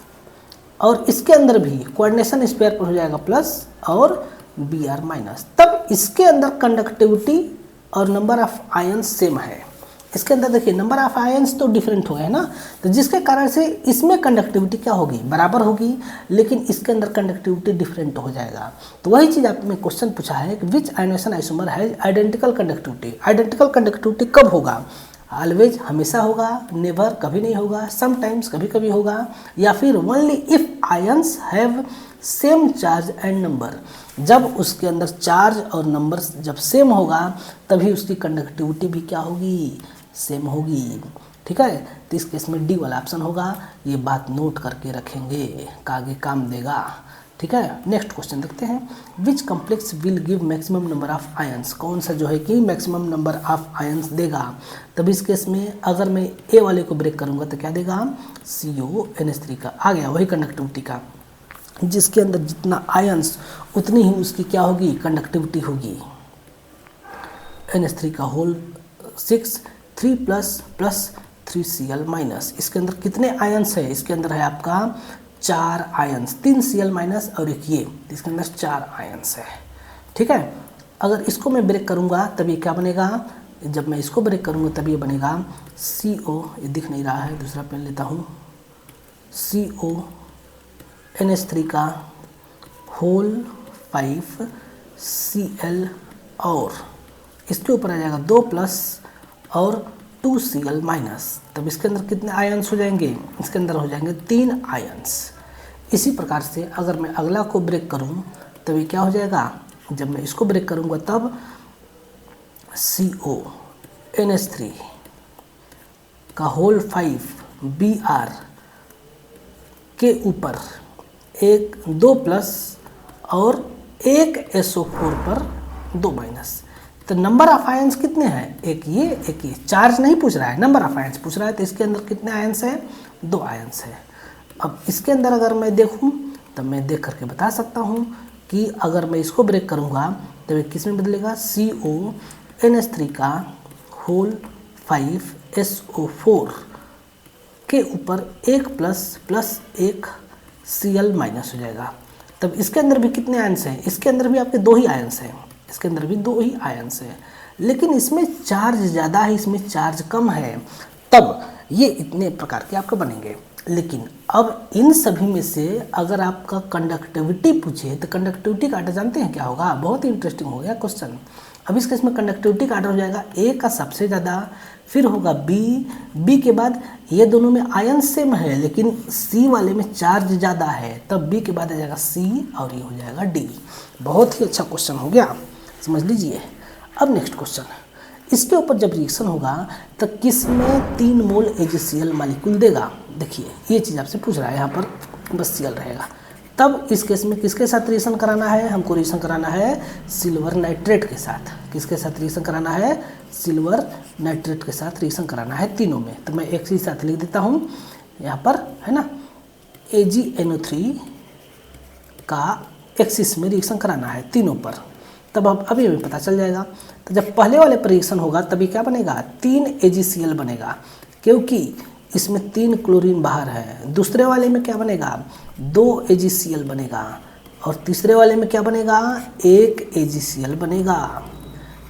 और इसके अंदर भी कोऑर्डिनेशन स्फीयर पर हो जाएगा प्लस और Br माइनस। तब इसके अंदर कंडक्टिविटी और नंबर ऑफ आयंस सेम है। इसके अंदर देखिए नंबर ऑफ आयंस तो डिफरेंट हो गए ना, तो जिसके कारण से इसमें कंडक्टिविटी क्या होगी, बराबर होगी, लेकिन इसके अंदर कंडक्टिविटी डिफरेंट हो जाएगा। तो वही चीज़ आप में क्वेश्चन पूछा है कि which ionisation isomer has identical conductivity. Identical conductivity कब होगा, ऑलवेज हमेशा होगा, नेवर कभी नहीं होगा, समटाइम्स कभी कभी होगा, या फिर only if ions have same charge and number. जब उसके अंदर चार्ज और नंबर जब सेम होगा तभी उसकी कंडक्टिविटी भी क्या होगी, सेम होगी। ठीक है, तो इस केस में डी वाला ऑप्शन होगा। ये बात नोट करके रखेंगे, आगे काम देगा। ठीक है, नेक्स्ट क्वेश्चन देखते हैं। Which complex will give maximum number of ions, कौन सा जो है कि मैक्सिमम नंबर ऑफ आयंस देगा। तब इस केस में अगर मैं ए वाले को ब्रेक करूंगा तो क्या देगा, CONH3 का आ गया वही कंडक्टिविटी का, जिसके अंदर जितना आयंस उतनी ही उसकी क्या होगी, कंडक्टिविटी होगी। NH3 का whole 6 3 plus plus 3Cl minus. इसके अंदर कितने आयंस है? इसके अंदर है आपका 4 आयंस, 3 Cl माइनस और एक ये, इसके अंदर 4 आयंस है। ठीक है, अगर इसको मैं ब्रेक करूँगा तब ये क्या बनेगा? जब मैं इसको ब्रेक करूँगा तब ये बनेगा CO, ये दिख नहीं रहा है, दूसरा पेन लेता हूँ, CO NH3 का होल 5 Cl और इसके ऊपर आ जाएगा 2 प्लस और 2Cl माइनस। तब इसके अंदर कितने आयंस हो जाएंगे? इसके अंदर हो जाएंगे 3 आयंस। इसी प्रकार से अगर मैं अगला को ब्रेक करूं तब ये क्या हो जाएगा? जब मैं इसको ब्रेक करूंगा तब CO NH3 का होल 5 Br के ऊपर 2 प्लस और 1 SO4 पर 2 माइनस। तो नंबर ऑफ आयंस कितने हैं? एक ये, चार्ज नहीं पूछ रहा है, नंबर ऑफ आयंस पूछ रहा है। तो इसके अंदर कितने आयंस हैं? 2 आयंस है। अब इसके अंदर अगर मैं देखूं तब मैं देख करके बता सकता हूं कि अगर मैं इसको ब्रेक करूंगा तो ये किस में बदलेगा? CO NH3 का होल 5 SO4 के ऊपर 1 प्लस प्लस 1 Cl माइनस हो जाएगा। तब इसके अंदर भी कितने आयंस हैं? इसके अंदर भी आपके 2 ही आयंस हैं, इसके अंदर भी 2 ही आयंस हैं, लेकिन इसमें चार्ज ज़्यादा है, इसमें चार्ज कम है, तब ये इतने प्रकार के आपके बनेंगे। लेकिन अब इन सभी में से अगर आपका कंडक्टिविटी पूछे तो कंडक्टिविटी का आर्डर जानते हैं क्या होगा? बहुत ही इंटरेस्टिंग हो गया क्वेश्चन। अब इस केस में कंडक्टिविटी का आर्डर हो जाएगा A का सबसे ज़्यादा, फिर होगा B के बाद ये दोनों में आयन सेम है लेकिन C वाले में चार्ज ज़्यादा है, तब B के बाद आ जाएगा C और ये हो जाएगा D। बहुत ही अच्छा क्वेश्चन हो गया, समझ लीजिए। अब नेक्स्ट क्वेश्चन, इसके ऊपर जब रिएक्शन होगा तो किस में 3 मोल AgCl मालिक्यूल देगा? देखिए ये चीज़ आपसे पूछ रहा है, यहाँ पर बस Cl रहेगा। तब इस केस में किसके साथ रिएक्शन कराना है? हमको रिएक्शन कराना है सिल्वर नाइट्रेट के साथ। किसके साथ रिएक्शन कराना है? सिल्वर नाइट्रेट के साथ रिएक्शन कराना है तीनों में। तो मैं एक ही साथ लिख देता हूँ यहाँ पर, है ना, AgNO3 का एक्सिस में रिएक्शन कराना है तीनों पर। तब अब अभी हमें पता चल जाएगा। तो जब पहले वाले पर रिएक्शन होगा तभी क्या बनेगा? 3 AgCl बनेगा, क्योंकि इसमें 3 क्लोरीन बाहर है। दूसरे वाले में क्या बनेगा? 2 AgCl बनेगा, और तीसरे वाले में क्या बनेगा? 1 AgCl बनेगा।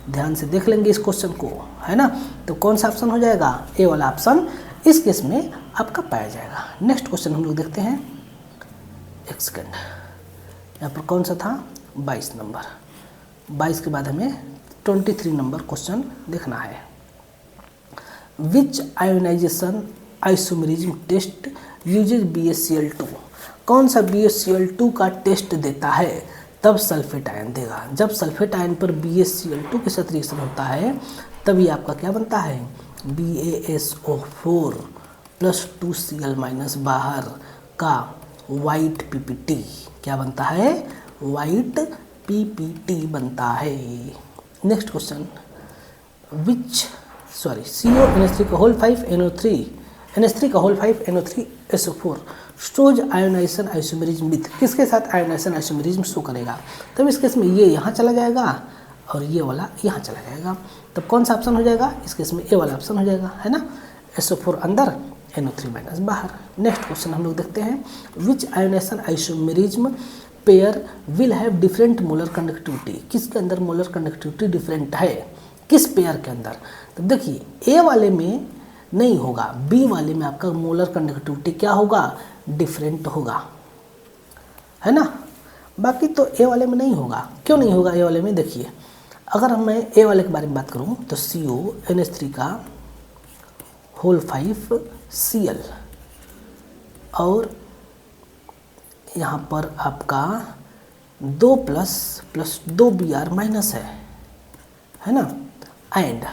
ध्यान से देख लेंगे इस क्वेश्चन को, है ना। तो कौन सा ऑप्शन हो जाएगा? ए वाला ऑप्शन इस केस में आपका पाया जाएगा। नेक्स्ट क्वेश्चन हम लोग देखते हैं, एक सेकेंड, यहाँ पर कौन सा था? 22 नंबर। 22 के बाद हमें 23 नंबर क्वेश्चन देखना है। Which ionization isomerism test uses BaCl2? कौन सा BaCl2 का टेस्ट देता है तब सल्फेट आयन देगा? जब सल्फेट आयन पर BaCl2 के साथ रिएक्शन होता है तभी आपका क्या बनता है? BaSO4 प्लस 2Cl माइनस बाहर का वाइट PPT क्या बनता है? वाइट PPT बनता है। नेक्स्ट क्वेश्चन, CO NH3 का होल 5 NH3 का होल 5 NO3 SO4 स्टोज आयोनाइजेशन आइसोमेरिज्म विथ, किसके साथ आयोनाइजेशन आइसोमेरिज्म शो करेगा? तब इस केस में ये यहाँ चला जाएगा और ये वाला यहाँ चला जाएगा। तब कौन सा ऑप्शन हो जाएगा? इस केस में ए वाला ऑप्शन हो जाएगा, है ना। SO4 अंदर, NO3 माइनस बाहर। नेक्स्ट क्वेश्चन हम लोग देखते हैं, which ionization isomerism pair will have different molar conductivity? किसके अंदर मोलर कंडक्टिविटी डिफरेंट है? किस पेयर के अंदर? तो देखिए ए वाले में नहीं होगा, बी वाले में आपका मोलर कंडक्टिविटी क्या होगा? डिफरेंट होगा, है ना। बाकी तो ए वाले में नहीं होगा। क्यों नहीं होगा ए वाले में? देखिए अगर मैं ए वाले के बारे में बात करूं तो CO NH3 का होल 5 Cl और यहाँ पर आपका 2 प्लस प्लस 2 Br माइनस है ना। एंड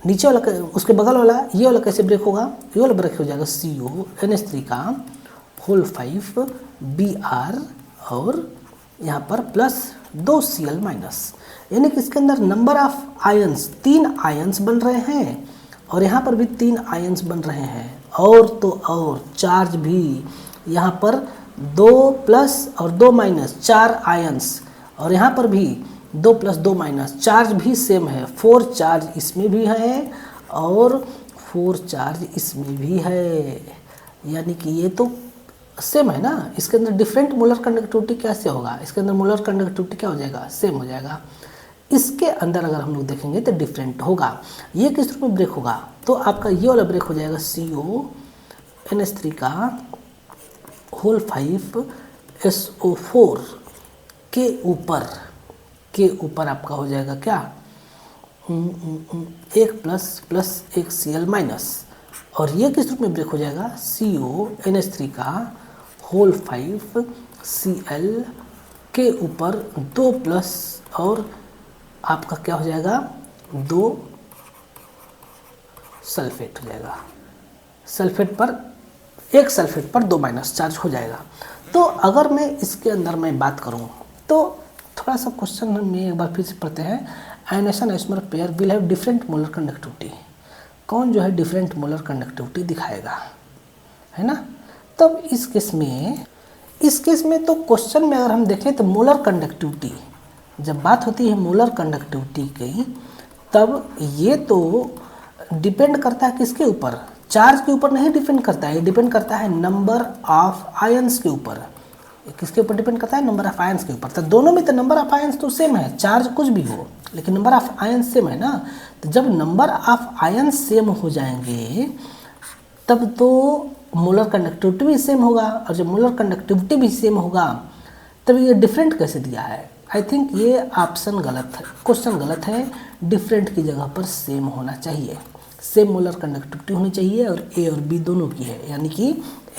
नीचे वाला उसके बगल वाला ये वाला कैसे ब्रेक होगा? ये वाला ब्रेक हो जाएगा CO NH3 का होल 5 Br और यहाँ पर प्लस 2 Cl माइनस, यानी कि इसके अंदर नंबर ऑफ आयंस 3 आयंस बन रहे हैं और यहाँ पर भी 3 आयंस बन रहे हैं। और तो और चार्ज भी यहाँ पर 2 प्लस और 2 माइनस 4 आयंस, और यहाँ पर भी 2 + 2 - चार्ज भी सेम है, 4 चार्ज इसमें भी है और 4 चार्ज इसमें भी है, यानी कि ये तो सेम है ना। इसके अंदर डिफरेंट मोलर कंडक्टिविटी कैसे होगा, इसके अंदर मोलर कंडक्टिविटी क्या हो जाएगा, सेम हो जाएगा। इसके अंदर अगर हम लोग देखेंगे तो डिफरेंट होगा। ये किस रूप में ब्रेक होगा, तो आपका ये वाला ब्रेक हो जाएगा CONH3 का होल 5 SO4 के ऊपर आपका हो जाएगा क्या, 1 प्लस एक Cl माइनस, और ये किस रूप में ब्रेक हो जाएगा, CONH3 का होल 5 Cl के ऊपर 2 प्लस और आपका क्या हो जाएगा, 2 सल्फेट हो जाएगा। एक सल्फेट पर 2 माइनस चार्ज हो जाएगा। तो अगर मैं इसके अंदर मैं बात करूं तो थोड़ा सा क्वेश्चन में एक बार फिर से पढ़ते हैं। Ionisation isomer pair will have different molar conductivity. कौन जो है डिफरेंट मोलर कंडक्टिविटी दिखाएगा, है ना। तब इस केस में तो क्वेश्चन में अगर हम देखें तो मोलर कंडक्टिविटी, जब बात होती है मोलर कंडक्टिविटी की, तब ये तो डिपेंड करता है किसके ऊपर, चार्ज के ऊपर नहीं डिपेंड करता है, ये डिपेंड करता है नंबर ऑफ आयंस के ऊपर। किसके ऊपर डिपेंड करता है, नंबर ऑफ आयंस के ऊपर। तो दोनों में तो नंबर ऑफ आयंस तो सेम है, चार्ज कुछ भी हो, लेकिन नंबर ऑफ आयंस सेम है ना। तो जब नंबर ऑफ आयंस सेम हो जाएंगे तब तो मोलर कंडक्टिविटी भी सेम होगा, और जब मोलर कंडक्टिविटी भी सेम होगा तब ये डिफरेंट कैसे दिया है। आई थिंक ये ऑप्शन गलत है, क्वेश्चन गलत है। डिफरेंट की जगह पर सेम होना चाहिए, सेम मोलर कंडक्टिविटी होनी चाहिए, और ए और बी दोनों की है, यानी कि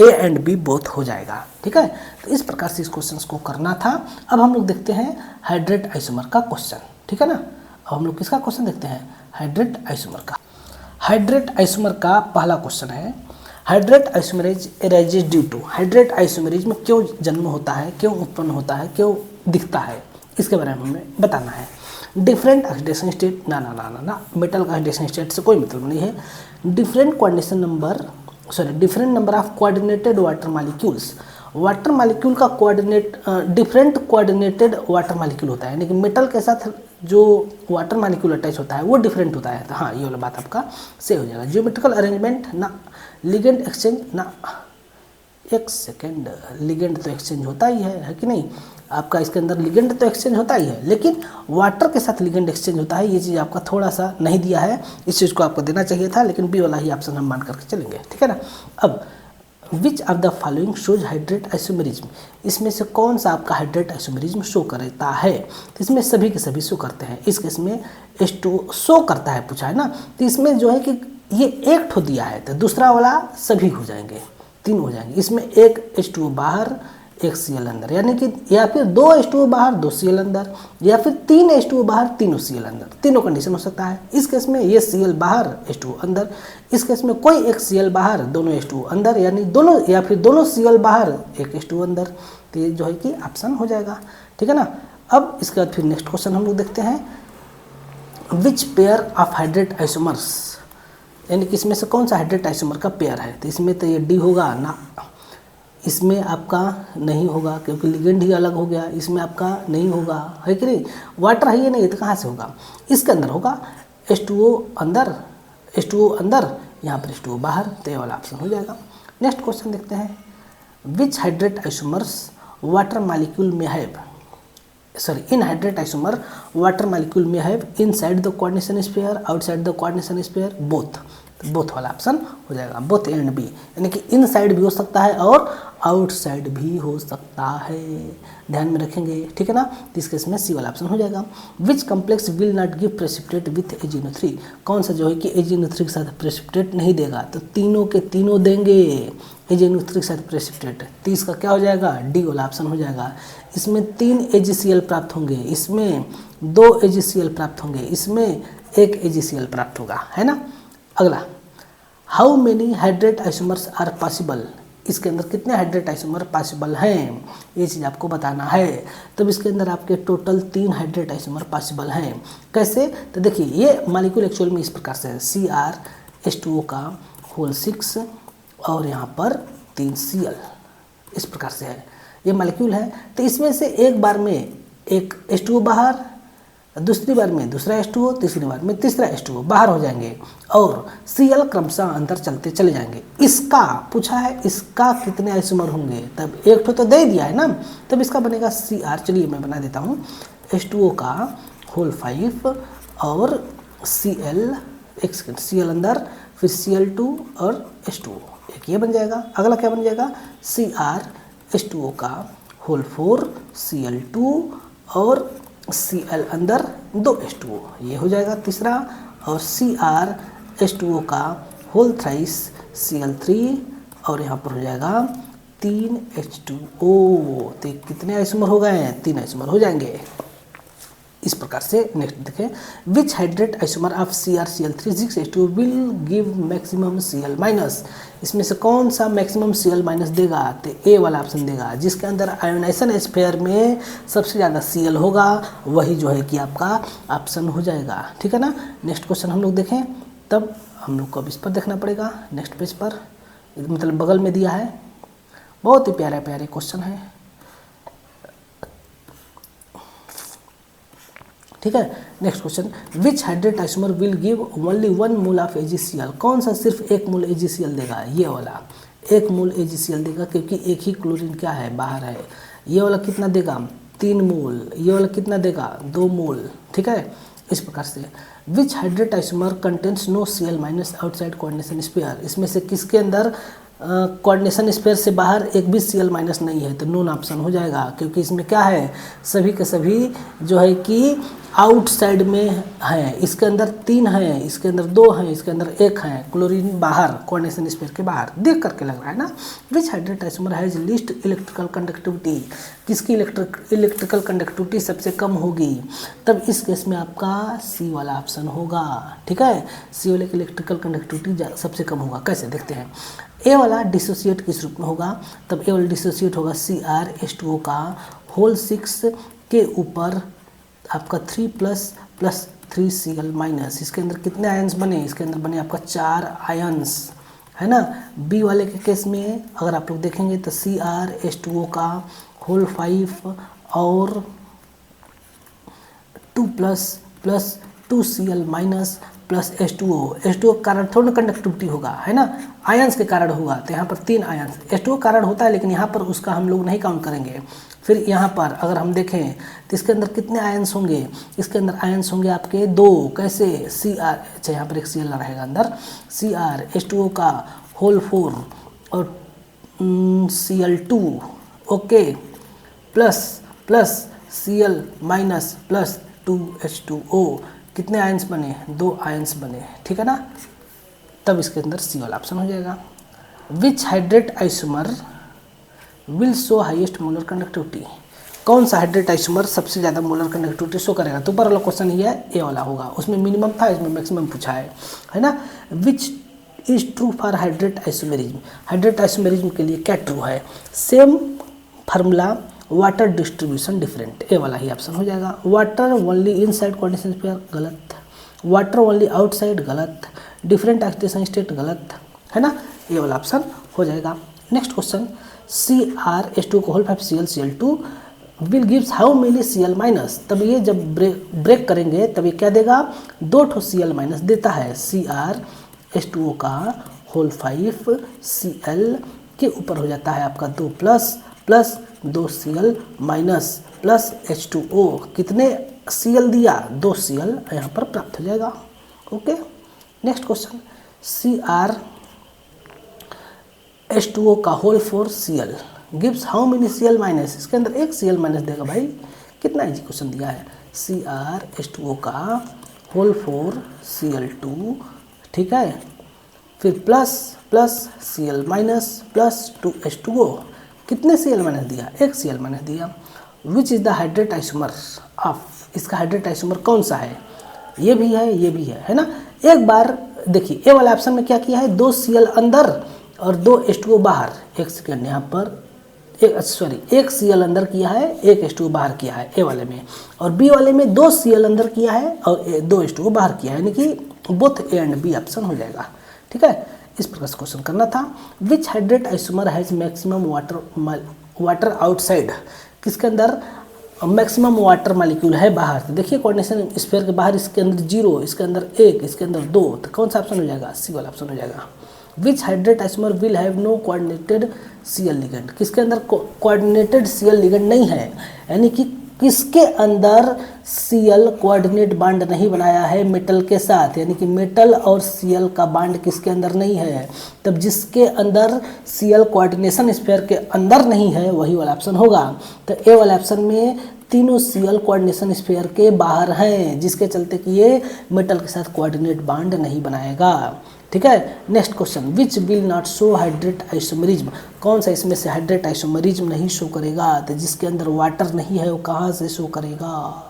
ए एंड बी बोथ हो जाएगा। ठीक है, तो इस प्रकार से इस क्वेश्चन को करना था। अब हम लोग देखते हैं हाइड्रेट आइसोमर का क्वेश्चन। ठीक है ना, अब हम लोग किसका क्वेश्चन देखते हैं, हाइड्रेट आइसोमर का। हाइड्रेट आइसोमर का पहला क्वेश्चन है, hydrate isomerism arises due to. Hydrate isomerism में क्यों जन्म होता है, क्यों उत्पन्न होता है, क्यों दिखता है, इसके बारे में हमें बताना है। डिफरेंट ऑक्सीडेशन स्टेट, ना मेटल का ऑक्सीडेशन स्टेट से कोई मतलब नहीं है। Different number of coordinated water molecules. Water molecule का डिफरेंट कोऑर्डिनेटेड वाटर मॉलिक्यूल होता है, यानी कि मेटल के साथ जो वाटर मॉलिक्यूल अटैच होता है वो डिफरेंट होता है। तो हाँ, ये वाला बात आपका सही हो जाएगा। ज्योमेट्रिकल अरेंजमेंट ना, लिगेंड एक्सचेंज ना, एक सेकेंड, लिगेंड तो एक्सचेंज होता ही है कि नहीं, आपका इसके अंदर लिगेंड तो एक्सचेंज होता ही है, लेकिन वाटर के साथ लिगेंड एक्सचेंज होता है। ये चीज़ आपका थोड़ा सा नहीं दिया है, इस चीज़ को आपको देना चाहिए था, लेकिन बी वाला ही ऑप्शन हम मान करके चलेंगे। ठीक है ना। अब which of the following shows hydrate isomerism, इसमें से कौन सा आपका हाइड्रेट आइसोमेरिज्म शो करता है। तो इसमें सभी के सभी शो करते हैं। इस केस में H2O शो करता है, पूछा है ना, तो इसमें जो है कि ये एक ठो दिया है, तो दूसरा वाला सभी हो जाएंगे, 3 हो जाएंगे। इसमें एक H2O बाहर, एक Cl अंदर, यानी कि या फिर 2 H2O बाहर 2 Cl अंदर, या फिर 3 H2O बाहर 3 Cl अंदर, तीनों कंडीशन हो सकता है। इस केस में ये Cl बाहर H2O अंदर, इस केस में कोई एक Cl बाहर दोनों H2O अंदर, यानी दोनों, या फिर दोनों Cl बाहर एक H2O अंदर। तो ये जो है कि ऑप्शन हो जाएगा। ठीक है ना। अब इसके बाद फिर नेक्स्ट क्वेश्चन हम लोग देखते हैं, which pair of hydrate isomers, यानी कि इसमें से कौन सा हाइड्रेट आइसोमर का पेयर है। तो इसमें तो ये डी होगा ना, इसमें आपका नहीं होगा क्योंकि लिगेंड ही अलग हो गया, इसमें आपका नहीं होगा, है कि नहीं, वाटर है ये नहीं, तो कहाँ से होगा। इसके अंदर होगा H2O अंदर, H2O अंदर, यहाँ पर H2O बाहर, तो ये वाला ऑप्शन हो जाएगा। नेक्स्ट क्वेश्चन देखते हैं, which hydrate isomers water molecule में have, in hydrate isomer water molecule में have inside the coordination sphere, outside the coordination sphere, both वाला ऑप्शन हो जाएगा, बोथ एंड बी, यानी कि इनसाइड भी हो सकता है और आउटसाइड भी हो सकता है, ध्यान में रखेंगे। ठीक है ना। तो इस केस में सी वाला ऑप्शन हो जाएगा। Which complex will not give precipitate with AgNO3, कौन सा जो है कि AgNO3 के साथ प्रेसिपिटेट नहीं देगा, तो तीनों के तीनों देंगे AgNO3 के साथ प्रेसिपिटेट। तो इसका क्या हो जाएगा, डी वाला ऑप्शन हो जाएगा। इसमें 3 AgCl प्राप्त होंगे, इसमें 2 AgCl प्राप्त होंगे, इसमें 1 AgCl प्राप्त होगा, है ना। अगला, how many hydrate isomers are possible, इसके अंदर कितने हाइड्रेट आइसोमर पॉसिबल हैं, ये चीज़ आपको बताना है। तब इसके अंदर आपके टोटल 3 हाइड्रेट आइसोमर पॉसिबल हैं। कैसे, तो देखिए ये मॉलिक्यूल एक्चुअल में इस प्रकार से है, CrH2O का होल 6 और यहाँ पर 3 Cl, इस प्रकार से है ये मॉलिक्यूल है। तो इसमें से एक बार में एक H2O बाहर, दूसरी बार में दूसरा H2O, तीसरी बार में तीसरा H2O बाहर हो जाएंगे और Cl क्रमशः अंदर चलते चले जाएंगे। इसका पूछा है, इसका कितने आइसोमर होंगे, तब एक तो दे दिया है ना, तब इसका बनेगा Cr। चलिए मैं बना देता हूँ, H2O का होल 5 और Cl, एक सेकेंड, Cl अंदर, फिर Cl2 और H2O, एक ये बन जाएगा। अगला क्या बन जाएगा, Cr H2O का होल 4 Cl2 और Cl अंदर 2 H2O, ये हो जाएगा तीसरा। और Cr H2O का होल 3 Cl3 और यहाँ पर हो जाएगा 3 H2O। तो कितने आइसोमर हो गए हैं, 3 आइसोमर हो जाएंगे। इस प्रकार से नेक्स्ट देखें, which hydrate isomer of CrCl3 6H2O will give maximum Cl minus. इसमें से कौन सा मैक्सिमम Cl माइनस देगा, तो ए वाला ऑप्शन देगा, जिसके अंदर आयोनाइजेशन स्फीयर में सबसे ज़्यादा Cl होगा वही जो है कि आपका ऑप्शन हो जाएगा। ठीक है ना। नेक्स्ट क्वेश्चन हम लोग देखें, तब हम लोग को अब इस पर देखना पड़ेगा, नेक्स्ट पेज पर, मतलब बगल में दिया है, बहुत ही प्यारे प्यारे क्वेश्चन है। ठीक है। Next question, which hydrate isomer will give only 1 mole of AgCl। कौन सा सिर्फ 1 मोल AgCl देगा, ये वाला 1 मोल AgCl देगा, क्योंकि एक ही क्लोरीन क्या है, बाहर है। ये वाला कितना देगा, 3 मोल, ये वाला कितना देगा, 2 मोल। ठीक है। इस प्रकार से which hydrate isomer contents no Cl minus outside coordination sphere. इसमें से किसके अंदर कोऑर्डिनेशन स्फीयर से बाहर एक भी Cl माइनस नहीं है, तो नोन ऑप्शन हो जाएगा, क्योंकि इसमें क्या है, सभी के सभी जो है कि आउटसाइड में है। इसके अंदर 3 हैं, इसके अंदर 2 हैं, इसके अंदर 1 है, क्लोरीन बाहर, कोऑर्डिनेशन स्फीयर के बाहर, देख करके लग रहा है ना। Which hydrate isomer has least electrical conductivity, किसकी इलेक्ट्रिकल कंडक्टिविटी सबसे कम होगी, तब इस केस में आपका सी वाला ऑप्शन होगा। ठीक है, सी वाले की इलेक्ट्रिकल कंडक्टिविटी सबसे कम होगा। कैसे देखते हैं, ए वाला डिसोसिएट किस रूप में होगा, तब ए वाला डिसोसिएट होगा CrH2O का होल 6 के ऊपर आपका 3 प्लस 3 Cl माइनस। इसके अंदर कितने आयंस बने, इसके अंदर बने आपका 4 आयंस, है ना। बी वाले के केस में अगर आप लोग देखेंगे तो CrH2O का होल 5 और 2 plus 2 Cl minus plus H2O के कारण थोड़ा कंडक्टिविटी होगा, है ना, आयंस के कारण होगा। तो यहाँ पर 3 आयंस, H2O कारण होता है, लेकिन यहाँ पर उसका हम लोग नहीं काउंट करेंगे। फिर यहाँ पर अगर हम देखें तो इसके अंदर कितने आयंस होंगे, इसके अंदर आयंस होंगे आपके 2। कैसे, Cr, अच्छा यहाँ पर एक Cl रहेगा अंदर, CrH2O का होल 4 और Cl2, okay, plus Cl minus plus 2H2O, कितने आयंस बने, 2 आयंस बने। ठीक है ना, तब इसके अंदर सी वाला ऑप्शन हो जाएगा। Which hydrate isomer will show highest molar conductivity, कौन सा हाइड्रेट आइसोमर सबसे ज़्यादा मोलर कंडक्टिविटी शो करेगा, तो ऊपर वाला क्वेश्चन ये है, ए वाला होगा, उसमें मिनिमम था, इसमें मैक्सिमम पूछा है ना। Which is true for hydrate isomerism, hydrate isomerism के लिए क्या ट्रू है, same formula, water distribution different, A वाला ही ऑप्शन हो जाएगा। Water only inside coordination sphere गलत, वाटर ओनली आउटसाइड गलत, डिफरेंट ऑक्सीडेशन स्टेट गलत, है ना, ये वाला ऑप्शन हो जाएगा। नेक्स्ट क्वेश्चन, CrH2 को whole 5 Cl2 will gives how many Cl minus, तब ये जब ब्रेक करेंगे तब ये क्या देगा, 2 Cl माइनस देता है। CrH2O का होल 5 Cl के ऊपर हो जाता है आपका 2 plus 2 Cl minus plus H2O, कितने Cl दिया, 2 Cl यहाँ पर प्राप्त हो जाएगा। ओके, नेक्स्ट क्वेश्चन, CrH2O का whole 4 Cl gives how many Cl minus, इसके अंदर 1 Cl माइनस देगा भाई, कितना इजी क्वेश्चन दिया है। CrH2O का होल 4 Cl2, ठीक है, फिर plus Cl minus plus 2H2O, कितने Cl माइनस दिया, 1 Cl माइनस दिया। Which is the hydrate isomer of, इसका हाइड्रेट आइसोमर कौन सा है, ये भी है ना। एक बार देखिए, ए वाला ऑप्शन में क्या किया है, 2 Cl अंदर और 2 H2O बाहर, एक सेकेंड यहाँ पर, एक Cl अंदर किया है, 1 H2O बाहर किया है ए वाले में, और बी वाले में 2 Cl अंदर किया है और 2 H2O बाहर किया है, यानी कि both A and B option हो जाएगा। ठीक है, इस प्रकार से क्वेश्चन करना था। Which hydrate isomer has maximum water outside, किसके अंदर मैक्सिमम वाटर मालिक्यूल है बाहर से। देखिए कोऑर्डिनेशन स्फीयर के बाहर इसके अंदर 0, इसके अंदर 1, इसके अंदर 2, तो कौन सा ऑप्शन हो जाएगा? सी वाला ऑप्शन हो जाएगा। Which hydrate isomer will have no coordinated C L ligand, किसके अंदर कोऑर्डिनेटेड सीएल लिगेंड नहीं है, यानी कि किसके अंदर सीएल कोऑर्डिनेट बांड नहीं बनाया है मेटल के साथ, यानी कि मेटल और सीएल का बांड किसके अंदर नहीं है। तब जिसके अंदर सीएल कोऑर्डिनेशन स्फीयर के अंदर नहीं है वही वाला ऑप्शन होगा। तो ए वाला ऑप्शन में तीनों सीएल कोऑर्डिनेशन स्फीयर के बाहर हैं, जिसके चलते कि ये मेटल के साथ कोऑर्डिनेट बांड नहीं बनाएगा। ठीक है, next question, which will not show hydrate isomerism, कौन सा इसमें से हाइड्रेट आइसोमरिज्म नहीं शो करेगा? तो जिसके अंदर वाटर नहीं है वो कहाँ से शो करेगा?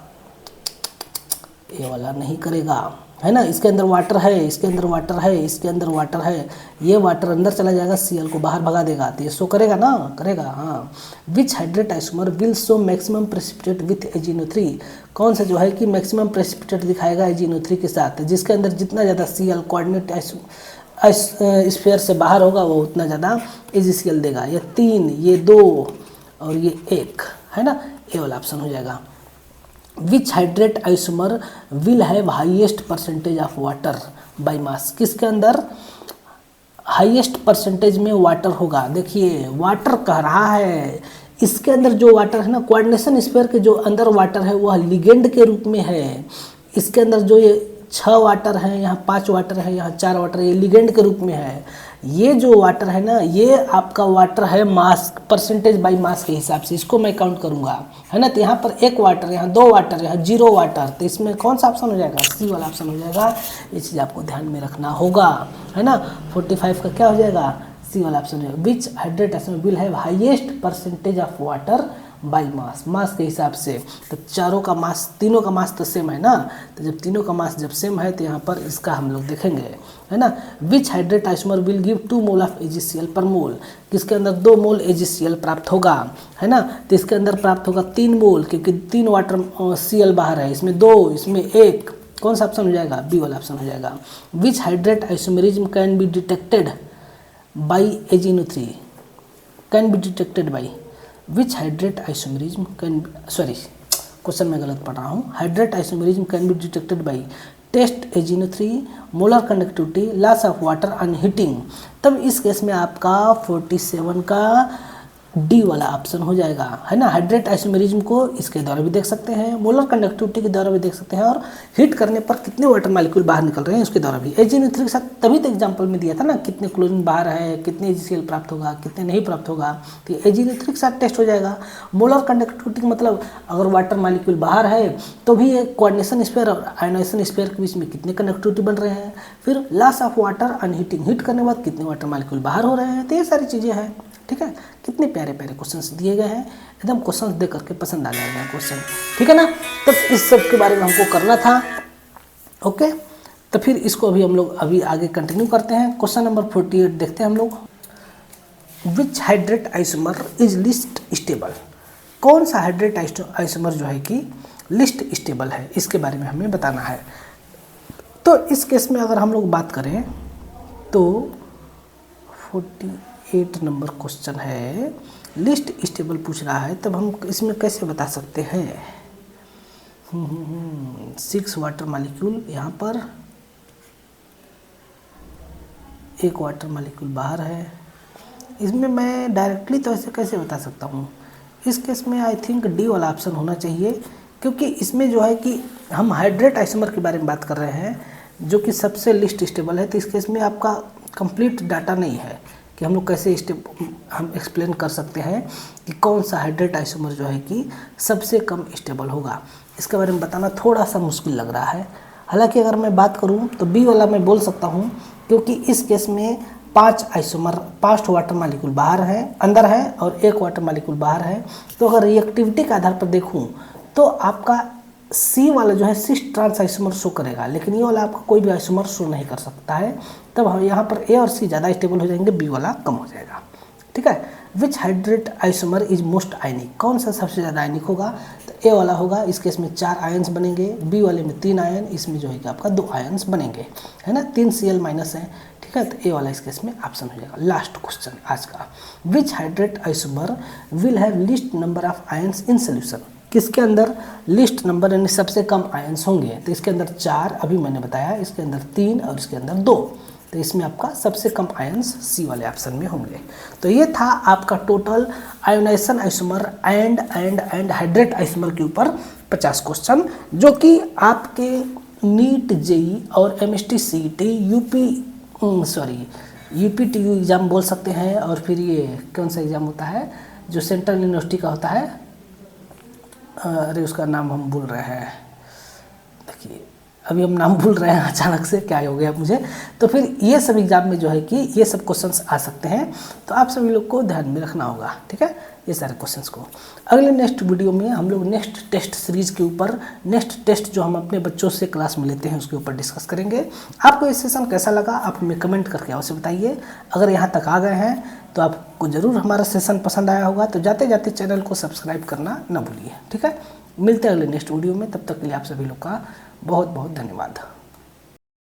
ये वाला नहीं करेगा, है ना। इसके अंदर वाटर है, इसके अंदर वाटर है, इसके अंदर वाटर है, ये वाटर अंदर चला जाएगा, सीएल को बाहर भगा देगा, तो ये शो करेगा ना, करेगा। हाँ, which hydrate isomer will show maximum precipitate with AgNO3, कौन सा जो है कि मैक्सिमम प्रेसिपिटेट दिखाएगा AgNO3 के साथ, जिसके अंदर जितना ज़्यादा सीएल कोऑर्डिनेट स्फीयर से बाहर होगा वो उतना ज़्यादा AgCl देगा। ये 3, ये 2 और ये 1, है ना, ये वाला ऑप्शन हो जाएगा। Which hydrate isomer will have highest percentage of water by mass, किसके अंदर हाईएस्ट परसेंटेज में वाटर होगा? देखिए वाटर कह रहा है, इसके अंदर जो वाटर है ना, कोऑर्डिनेशन स्फीयर के जो अंदर वाटर है वह लिगेंड के रूप में है। इसके अंदर जो ये 6 वाटर हैं, यहाँ 5 वाटर है, यहाँ 4 वाटर है, ये लिगेंड के रूप में है। ये जो वाटर है ना, ये आपका वाटर है मास, परसेंटेज बाय मास के हिसाब से, इसको मैं काउंट करूंगा, है ना। तो यहाँ पर 1 वाटर, यहाँ 2 वाटर, यहाँ 0 वाटर, तो इसमें कौन सा ऑप्शन हो जाएगा? सी वाला ऑप्शन हो जाएगा। ये चीज़ आपको ध्यान में रखना होगा, है ना। 45 का क्या हो जाएगा? सी वाला ऑप्शन है। Which hydrate isomer will have highest percentage of water by mass, mass के हिसाब से। तो चारों का मास, तीनों का मास तो सेम है ना, तो जब तीनों का मास जब सेम है तो यहाँ पर इसका हम लोग देखेंगे, है ना। Which hydrate isomer will give 2 mole of AgCl per मोल, किसके अंदर 2 मोल AgCl प्राप्त होगा, है ना। तो इसके अंदर प्राप्त होगा 3 मोल, क्योंकि 3 वाटर Cl बाहर है, इसमें 2, इसमें 1, कौन सा ऑप्शन हो जाएगा? बी वाला ऑप्शन हो जाएगा। Which hydrate isomerism can be detected by AgNO3, can be detected by which hydrate isomerism can, sorry question में गलत पढ़ रहा हूँ। Hydrate isomerism can be detected by test AgNO3, molar conductivity, loss of water and heating. तब इस केस में आपका 47 का डी वाला ऑप्शन हो जाएगा, है ना। हाइड्रेट आइसोमरिज्म को इसके द्वारा भी देख सकते हैं, मोलर कंडक्टिविटी के द्वारा भी देख सकते हैं, और हीट करने पर कितने वाटर मॉलिक्यूल बाहर निकल रहे हैं उसके द्वारा भी। AgNO3 के साथ तभी तो एग्जांपल में दिया था ना, कितने क्लोरीन बाहर है, कितने AgCl प्राप्त होगा, कितने नहीं प्राप्त होगा, तो AgNO3 के साथ टेस्ट हो जाएगा। मोलर कंडक्टिविटी मतलब अगर वाटर मॉलिक्यूल बाहर है तो भी एक कोऑर्डिनेशन स्फीयर और आयोनाइजेशन स्फीयर के बीच में कितने कंडक्टिविटी बन रहे हैं। फिर loss of water and heating, heat करने के बाद कितने वाटर मॉलिक्यूल बाहर हो रहे हैं, तो ये सारी चीज़ें हैं। ठीक है, कितने प्यारे प्यारे क्वेश्चंस दिए गए हैं, एकदम क्वेश्चंस देख करके पसंद आ जाएगा क्वेश्चन, ठीक है ना। तब इस सब के बारे में हमको करना था, ओके। तो फिर इसको अभी हम लोग अभी आगे कंटिन्यू करते हैं। क्वेश्चन नंबर 48 देखते हैं हम लोग। Which hydrate isomer is least stable, कौन सा हाइड्रेट आइसोमर जो है कि लिस्ट स्टेबल है, इसके बारे में हमें बताना है। तो इस केस में अगर हम लोग बात करें तो 48 नंबर क्वेश्चन है, लिस्ट स्टेबल पूछ रहा है, तब हम इसमें कैसे बता सकते हैं। 6 वाटर मॉलिक्यूल यहाँ पर, 1 वाटर मॉलिक्यूल बाहर है, इसमें मैं डायरेक्टली तो ऐसे कैसे बता सकता हूँ। इस केस में आई थिंक डी वाला ऑप्शन होना चाहिए, क्योंकि इसमें जो है कि हम हाइड्रेट आइसोमर के बारे में बात कर रहे हैं जो कि सबसे लिस्ट स्टेबल है। तो इस केस में आपका कंप्लीट डाटा नहीं है कि हम लोग कैसे हम एक्सप्लेन कर सकते हैं कि कौन सा हाइड्रेट आइसोमर जो है कि सबसे कम स्टेबल होगा। इसके बारे में बताना थोड़ा सा मुश्किल लग रहा है। हालांकि अगर मैं बात करूं तो बी वाला मैं बोल सकता हूं, क्योंकि इस केस में 5 वाटर मॉलिक्यूल बाहर है, अंदर है, और 1 वाटर मॉलिक्यूल बाहर है। तो अगर रिएक्टिविटी के आधार पर देखूँ तो आपका सी वाला जो है सिस ट्रांस आइसोमर शो करेगा, लेकिन ये वाला आपका कोई भी आइसोमर शो नहीं कर सकता है। तब हम यहाँ पर ए और सी ज़्यादा स्टेबल हो जाएंगे, बी वाला कम हो जाएगा, ठीक है। Which hydrate isomer is most आयनिक, कौन सा सबसे ज़्यादा आयनिक होगा, तो ए वाला होगा। इस केस में 4 आयन्स बनेंगे, बी वाले में 3 आयन, इसमें जो है कि आपका 2 आयन्स बनेंगे, है ना, 3 Cl माइनस है, ठीक है। तो ए वाला इस केस में ऑप्शन हो जाएगा। लास्ट क्वेश्चन आज का, which hydrate isomer will have least number of ions in solution, किसके अंदर लिस्ट नंबर यानी सबसे कम आयंस होंगे, तो इसके अंदर 4 अभी मैंने बताया, इसके अंदर 3 और इसके अंदर 2, तो इसमें आपका सबसे कम आयंस सी वाले ऑप्शन में होंगे। तो ये था आपका total ionisation isomer and hydrate isomer के ऊपर 50 क्वेश्चन, जो कि आपके नीट जेई और एमएसटी सीईटी यूपीटीयू एग्ज़ाम बोल सकते हैं, और फिर ये कौन सा एग्ज़ाम होता है जो सेंट्रल यूनिवर्सिटी का होता है, अरे उसका नाम हम भूल रहे हैं, देखिए अभी हम नाम भूल रहे हैं अचानक से, क्या हो गया मुझे। तो फिर ये सब एग्ज़ाम में जो है कि ये सब क्वेश्चंस आ सकते हैं, तो आप सभी लोग को ध्यान में रखना होगा, ठीक है, ये सारे क्वेश्चंस को। अगले नेक्स्ट वीडियो में हम लोग नेक्स्ट टेस्ट सीरीज़ के ऊपर नेक्स्ट टेस्ट जो हम अपने बच्चों से क्लास में लेते हैं उसके ऊपर डिस्कस करेंगे। आपको ये सेशन कैसा लगा आप हमें कमेंट करके अवश्य बताइए। अगर यहाँ तक आ गए हैं तो आपको ज़रूर हमारा सेशन पसंद आया होगा, तो जाते जाते चैनल को सब्सक्राइब करना न भूलिए, ठीक है। मिलते हैं अगले नेक्स्ट वीडियो में, तब तक के लिए आप सभी लोग का बहुत बहुत धन्यवाद।